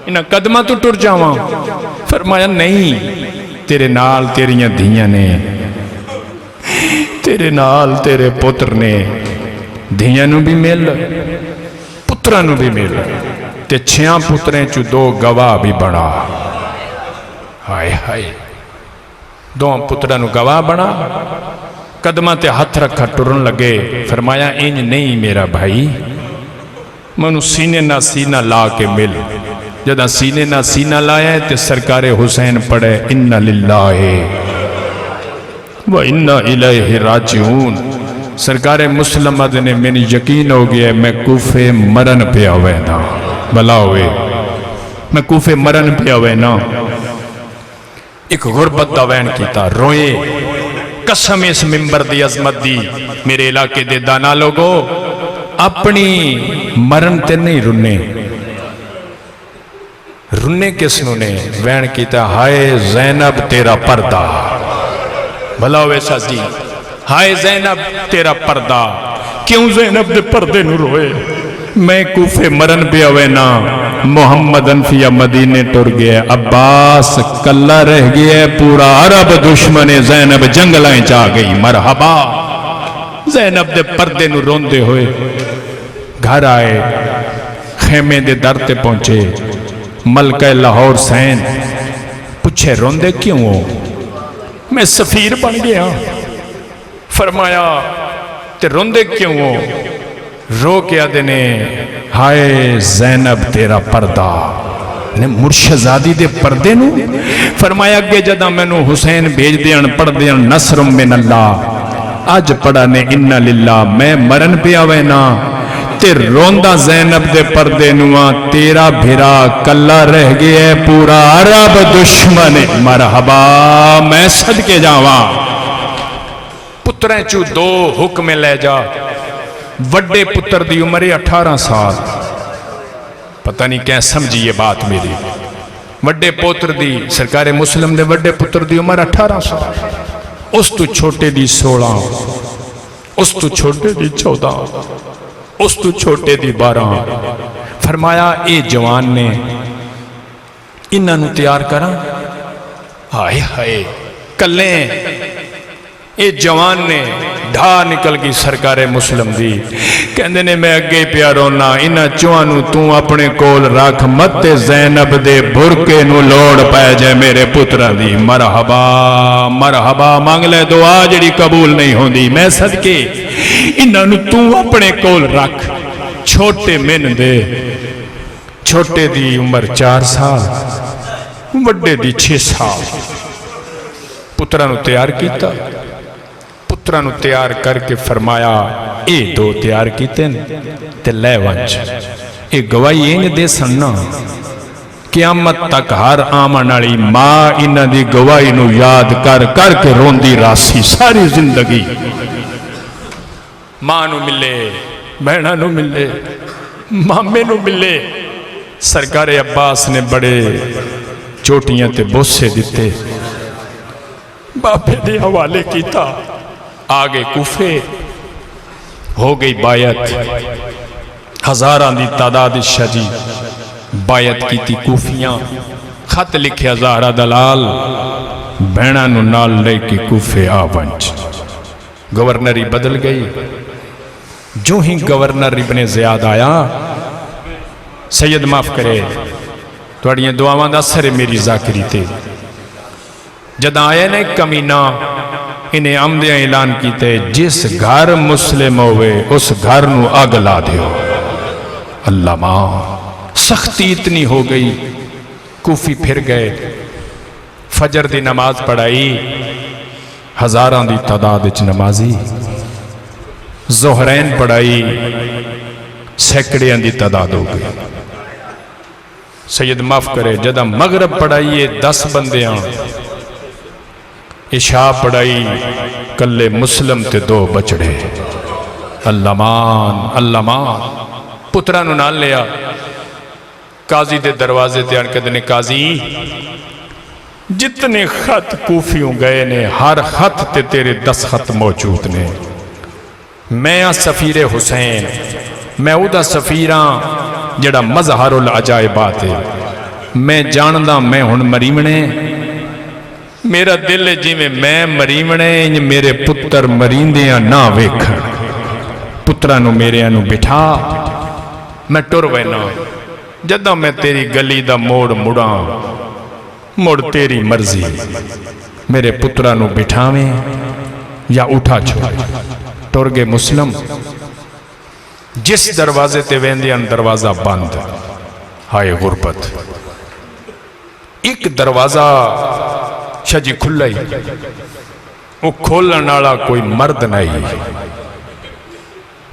انہاں قدماں تو ٹر جاواں فرمایا نہیں تیرے نال تیریاں دھیاں نے تیرے نال تیرے پتر نے دھیاں نو بھی مل پتراں نو بھی مل تے 6 پتریں چو 2 گواہ بھی بنا ہائے ہائے 2 پتراں نو گواہ بنا قدمہ تے ہاتھ رکھا ٹرن لگے فرمایا انج نہیں میرا بھائی منو سینے نہ سینہ لا کے مل جدہ سینے نہ سینہ لائے تے سرکار حسین پڑھے اِنَّ لِلَّهِ وَإِنَّ إِلَيْهِ راجعون سرکار مسلمہ نے میں یقین ہو گیا میں کوفے مرن پہ آوے نا بلا ہوئے میں کوفے مرن پہ آوے نا ایک غربت دوین کیتا روئے قسم اس ممبر دی عظمت دی میرے علاقے دے دانا لوگو اپنی مرن تے نہیں رنے کس نو نے وین کیتا ہائے زینب تیرا پردہ بھلا ہوئے ساز جی ہائے زینب تیرا پردہ کیوں زینب دے پردے نو روئے میں کوفے مرن پہ ہوئے نا محمد انفیہ مدینے ٹر گئے عباس کلہ رہ گئے پورا عرب دشمن زینب جنگلائیں چاہ گئی مرحبا زینب دے پردے نو روندے ہوئے گھر آئے خیمے دے در تے پہنچے ملکہ لاہور سین پوچھے روندے کیوں ہو میں سفیر بن گیا فرمایا تے روندے کیوں ہو رو کیا دینے ہائے زینب تیرا پردہ نے مرشزادی دے پردے نو فرمایا کہ جدہ میں نو حسین بھیج دیان پڑھ دیان نصر من اللہ آج پڑھا نے انَّ للہ میں مرن پہ آوے نا تے روندہ زینب دے پردے نواں تیرا بھیرا کلہ رہ گئے پورا عرب دشمن مرحبا میں صدقے جاواں پتریں چو 2 حکم لے جا وڈے پتر دی عمر 18 سال پتہ نہیں کیا سمجھی یہ بات میری وڈے پتر دی سرکار مسلم دے وڈے پتر دی عمر 18 سال اس تو چھوٹے دی 16 اس تو چھوٹے دی 14 اس تو چھوٹے دی 12 فرمایا اے جوان نے انہاں نو تیار کرا ہائے ہائے کلیں اے جوان نے ڈھا نکل گئی سرکار مسلم دی کہندے نے میں اگے پیارونا انہاں چوانو تو اپنے کول رکھ مت زینب دے برکے نو لوڑ پائے جائے میرے پترہ دی مرحبا مرحبا مانگ لے دعا جڑی قبول نہیں ہوندی میں صدقے انہاں نو تو اپنے کول رکھ چھوٹے من دے چھوٹے دی عمر 4 سال وڈے دی 6 سال پترہ نو تیار کیتا پترہ نو تیار کر کے فرمایا اے 2 تیار کیتے تے لے ونچ اے گواہی انج دے سننا قیامت تک ہر آمن والی ماں انہاں دی گواہی نو یاد کر کر کے روندی راسی ساری زندگی ماں نو ملے بہنہ نو ملے مامے نو ملے سرکار عباس نے بڑے چوٹیاں تے بوسے دیتے باپے دے حوالے کیتا آگے کوفے ہو گئی بایت ہزاران دی تعداد شجی بایت کی تھی کوفیاں خط لکھے ہزارہ دلال بہنہ نو نال لے کے کوفے آونچ گورنری بدل گئی جو ہی گورنر ابن زیاد آیا سید معاف کرے توڑیاں دعاواں دا سر میری ذاکری تے جد آئے نے کمینہ انہیں عمدیاں اعلان کیتے جس گھر مسلم ہوئے اس گھر نو آگ لا دیو اللہ ماں سختی اتنی ہو گئی کوفی پھر گئے فجر دی نماز پڑھائی ہزاران دی تعداد اچ نمازی ظہرین پڑھائی سیکڑیاں دی تعداد ہو گئی سید معاف کرے جدہ مغرب پڑھائیے 10 بندیاں عشاء پڑھائی کلے مسلم تے 2 بچڑے اللہ مان پترہ نو نال لیا قاضی دے دروازے تیار کردنے قاضی جتنے خط کوفیوں گئے نے ہر خط تے تیرے 10 خط موجود نے میں سفیر حسین میں او دا سفیر ہاں جڑا مظہر العجائبات ہے، میں جاندا میں ہن مریونے، میرا دل ہے جی میں مریونے میرے پتر مریندیاں نہ ویکھن، پترانو میرےانو بٹھا میں ٹر وینا، جدہ میں تیری گلی دا موڑ مڑاں مڑ تیری مرضی، میرے پترانو بٹھاویں یا اٹھا چھوڑ ٹر گئے مسلم۔ جس دروازے تے ویندیاں دروازہ بند، ہائے غربت، ایک دروازہ شاہ جی کھلا ہی، وہ کھولن والا کوئی مرد نہیں،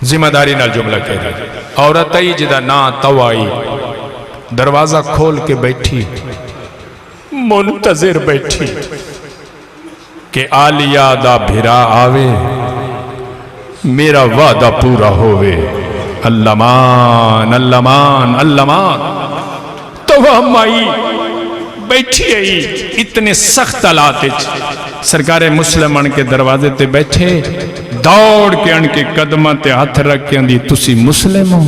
ذمہ داری نال جملہ کہہ رہی، عورت آئی جدہ نا توائی، دروازہ کھول کے بیٹھی، منتظر بیٹھی کہ آلیا دا بھرا آوے، میرا وعدہ پورا ہوئے، اللہ مان اللہ مان اللہ مان۔ تو وہ مائی بیٹھی آئی اتنے سخت حالات، سرکار مسلمان کے دروازے تے بیٹھے، دوڑ کے ان کے قدمہ تے ہاتھ رکھ کے اندھی تسی مسلم ہو،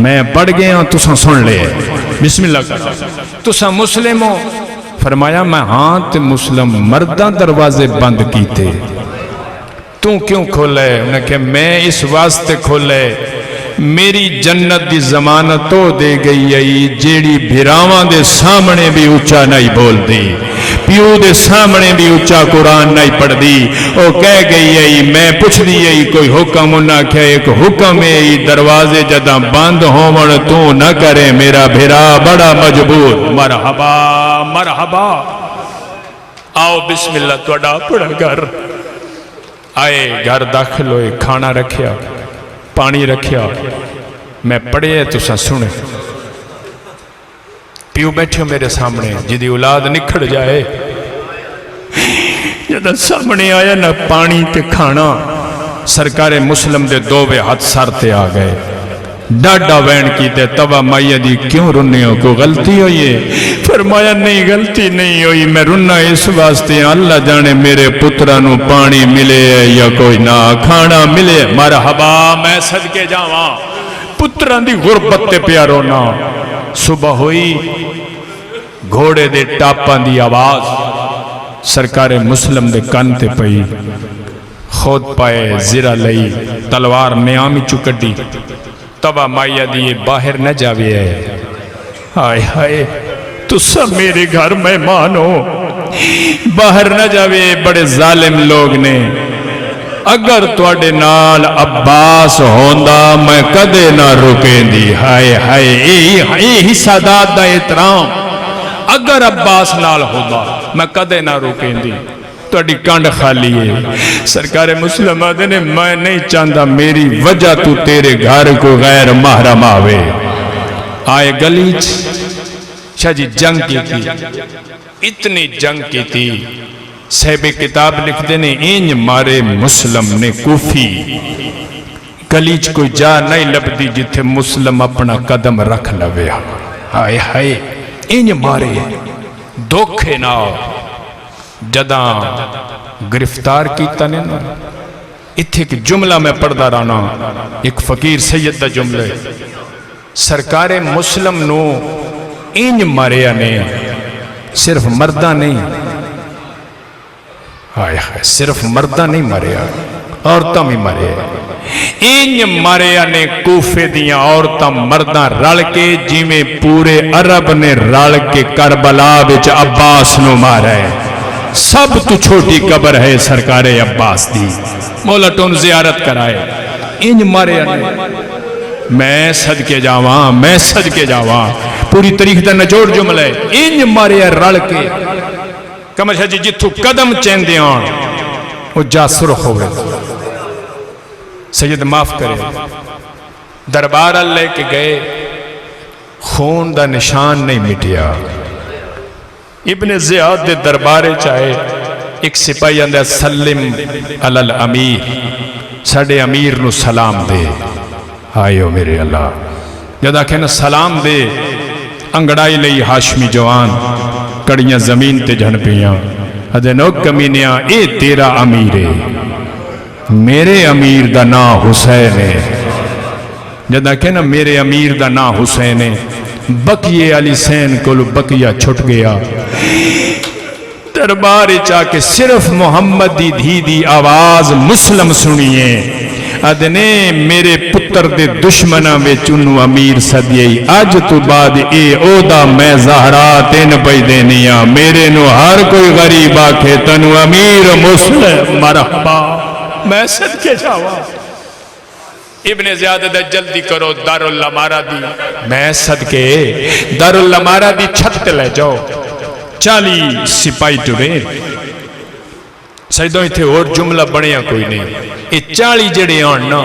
میں پڑھ گیا ہوں تسا سن لے، بسم اللہ کرتا، تسا مسلم ہو؟ فرمایا میں ہاں تے مسلم، مرداں دروازے بند کیتے، تو کیوں کھولے؟ انہیں کہ میں اس واسطے کھولے، میری جنت دی ضمانت تو دے گئی آئی جیڑی بھراواں دے سامنے بھی اچھا نہیں بول دی، پیو دے سامنے بھی اچھا قرآن نہیں پڑھ دی، وہ کہہ گئی آئی میں پوچھ دی آئی کوئی حکم انہاں کیا ایک حکم ہے دروازے جدہ بند ہون تو نہ کرے، میرا بھرا بڑا مجبور، مرحبا مرحبا، آؤ بسم اللہ توڑا پڑا گھر، آئے گھر داخل ہوئے، کھانا رکھیا، پانی رکھیا، میں پڑھے تو سا سنے، پیو بیٹھے میرے سامنے، جدی اولاد نکھڑ جائے، جدہ سامنے آیا نہ پانی تے کھانا، سرکار مسلم دے دووے ہاتھ سار تے آ گئے، ڈاڈا وین کی تے تبا مائیہ دی کیوں رننے ہو، کو غلطی ہوئی ہے؟ فرمایا نہیں غلطی نہیں ہوئی، میں رننا اس واسطے اللہ جانے میرے پترانو پانی ملے یا کوئی نہ کھانا ملے، مرحبا میں صدقے جاواں، پتران دی غربت تے پیارو نا۔ صبح ہوئی گھوڑے دے ٹاپان دی آواز سرکار مسلم دے کان تے پئی، خود پائے زرہ لئی تلوار نیامی چکڑی، تبا مائیہ دیئے باہر نہ جاوے ہے، آئے ہائے تو سب میرے گھر مہمان ہو، باہر نہ جاوے، بڑے ظالم لوگ نے، اگر توڑے نال عباس ہوندہ میں کدے نہ رکیں دی، ہائے ہائے اے حصہ داد دا احترام، اگر عباس نال ہوندہ میں کدے نہ رکیں دی، توڑی کانڈ خالی ہے، سرکار مسلم آدھے نے میں نہیں چاندہ میری وجہ تو تیرے گھر کو غیر محرم آوے، آئے گلیچ، شاہ جی جنگ کی تھی، اتنی جنگ کی تھی، صاحب کتاب لکھ دینے اینج مارے مسلم نے کوفی، گلیچ کوئی جا نہیں لبدی جتھے مسلم اپنا قدم رکھ لوے، ہائے ہائے اینج مارے دھوکھے نہ جدہ گرفتار کیتا نے نا، اتھے ایک جملہ میں پڑھدا رانا، ایک فقیر سید دا جملہ، سرکار مسلم نو اینج ماریا نے، صرف مردہ نہیں، صرف مردہ نہیں ماریا، عورتہ میں ماریا، اینج ماریا نے کوفے دیاں عورتہ مردہ رل کے جی میں پورے عرب نے رل کے کربلا بچ عباس نو مارا ہے، سب تو چھوٹی قبر ہے سرکار عباس دی، مولا ٹون زیارت کرائے، اینج ماریا نے، میں صدقے جاواں، میں صدقے جاواں، پوری تاریخ دا نجوڑ جملہ ہے، اینج ماریا رل کے، کمر شاہ جی جتھو قدم چین دیاں، وہ جا سرخ ہوئے، سید معاف کرے، دربار لے کے گئے، خون دا نشان نہیں مٹیا، ابن زیاد دے دربارے چاہے، ایک سپاہی اندر سلم علی الامیر، ساڑھے امیر نو سلام دے، آئیو میرے اللہ، جدا کہنا سلام دے، انگڑائی لئی ہاشمی جوان، کڑیاں زمین تے جھن پیاں، ادھے نو کمینیاں اے تیرا امیر ہے، میرے امیر دا نا حسین ہے، جدا کہ نا میرے امیر دا نا حسین ہے، بقیے علی سین کو بقیہ چھٹ گیا، دربار چاہ کے صرف محمد دی دھی دی آواز مسلم سنیے، ادنے میرے پتر دے دشمنہ میں چنو امیر صدیئی، آج تو بعد اے اودا میں زہرا تین پئی دینیا، میرے نو ہر کوئی غریب آکھے تنو امیر مسلم مرحبا، میں صدقے جاوا۔ ابن زیاد دے جلدی کرو دارالامارہ دی، میں صدقے دارالامارہ دی چھت لے جاؤ، 40 سپاہی ٹرے سجدوں تھے اور جملہ بڑھیا کوئی نہیں، یہ 40 جڑے آنا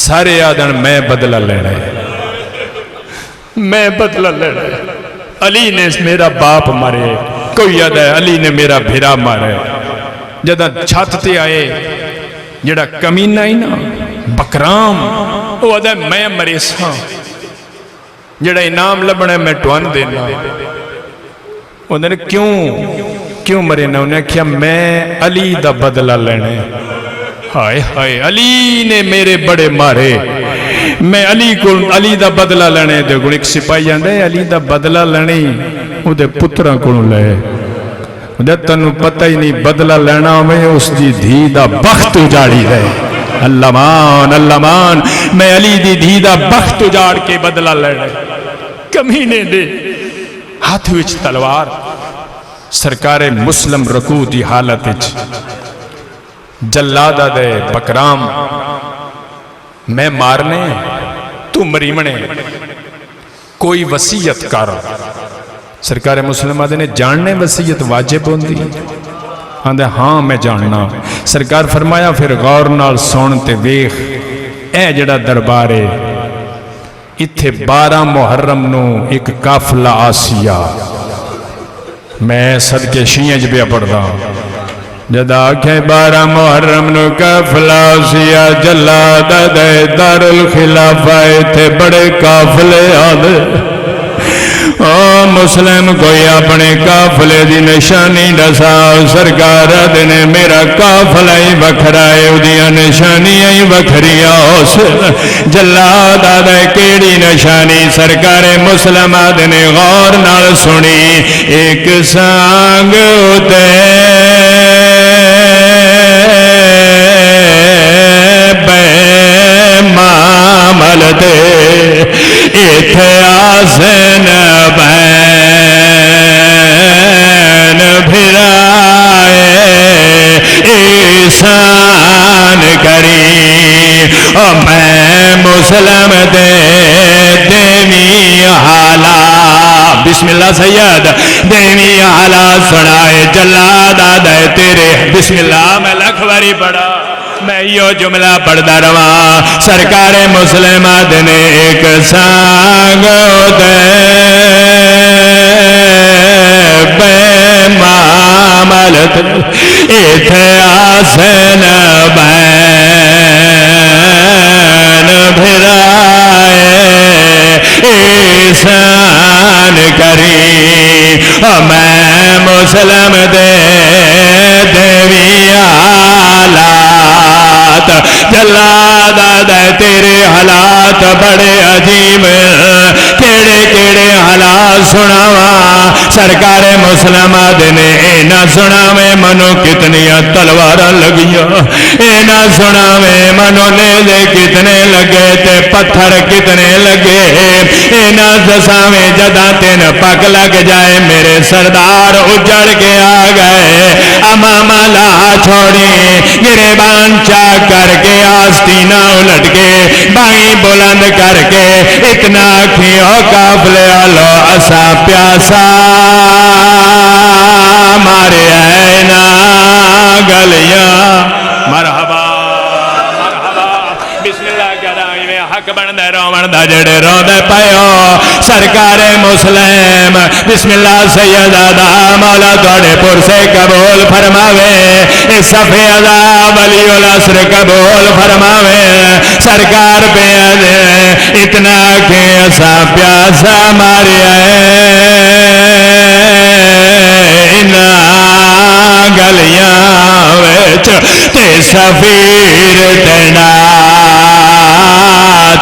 سارے آدھن میں بدلہ لینا ہے، میں بدلہ لینا ہے، علی نے میرا باپ مارے، کوئی یاد ہے علی نے میرا بھیرا مارے، جدہ چھت تے آئے جڑا کمینہ ہی نا بکرام وہ آدھا میں مریساں جڑا انعام لبنے میں ٹوان دینا، انہوں نے کیوں مرے نا؟ انہوں نے کہا میں علی دا بدلہ لینے، ہائے ہائے علی نے میرے بڑے مارے، میں علی دا بدلہ لینے دے گوڑ ایک سپاہی جاندے علی دا بدلہ لینے وہ دے پترہ کو لے، دے تنو پتہ ہی نہیں بدلہ لینا میں اس دی دھی دا بخت اجاڑی ہے، اللہ مان میں علی دی دھی دا بخت اجاڑ کے بدلہ لینے، کمینے دے ہاتھ وچ تلوار، سرکار مسلم رکوع دی حالت وچ جلادہ دے بکرام میں مارنے تو مریمنے کوئی وصیت کر، سرکار مسلم آدھے نے جاننے وصیت واجب ہوندی، آدھے ہاں میں جاننا، سرکار فرمایا پھر غور نال سونتے ویخ اے جڑا دربارے اتھے 12 محرم نو ایک قافلہ آسیہ، میں صدقے شیعہ جبیا پڑھ رہا جدا کہ 12 محرم نو قافلہ آسیہ جلادہ دے دارالخلافہ تھے بڑے قافلے آدھے، مسلم کوئی اپنے قافلے دی نشانی دسا، سرکار دینے میرا قافلہ ہی بکھرائے اُدیاں نشانیاں ہی بکھریاں اس جلاد آدھے کیڑی نشانی، سرکار مسلم دینے غور نال سنی، ایک سانگ ہوتے بے معامل دے ایتھے آسن بین بھرائے احسان کری، میں مسلم دے دیوی حالات، بسم اللہ سید دیوی حالات سنائے جلاد آدھے تیرے، بسم اللہ میں لکھواری پڑھا میں یہ جملہ پڑھتا رہا، سرکار مسلم نے ایک سانگ دے بے معاملت ایتھے آسن بین بھرائے احسان کری، میں مسلم دے دیوی حالات، جلاد آدھے تیرے حالات بڑے عجیب، کیڑے کیڑے حالات سناواں، سرکار مسلم نے اے نہ سناویں منو کتنیاں تلواراں لگیاں، اے نہ سناویں منو نیزے کتنے لگے تے پتھر کتنے لگے، اے نہ دساویں جداں تین پک لگ جائے میرے سردار اجڑ کے آ گئے، امامہ لا چھوڑی گریبان چا کر کے آستینہ الٹ کے بائیں بلند کر کے اتنا کھیو قافلے آلو اسا پیاسا مارے اینا گلیاں، مرحبا بسم اللہ کرائیں میں حق بندے روان دا جڑے رو دے پائیو، سرکار مسلم بسم اللہ سید آدھا مولا توڑے پر سے قبول فرماوے، اس صفحے آدھا ولی العصر قبول فرماوے، سرکار پہ آدھے اتنا کہ ایسا پیاسا مارے اینا گلیاں ویچ تے سفیر تینا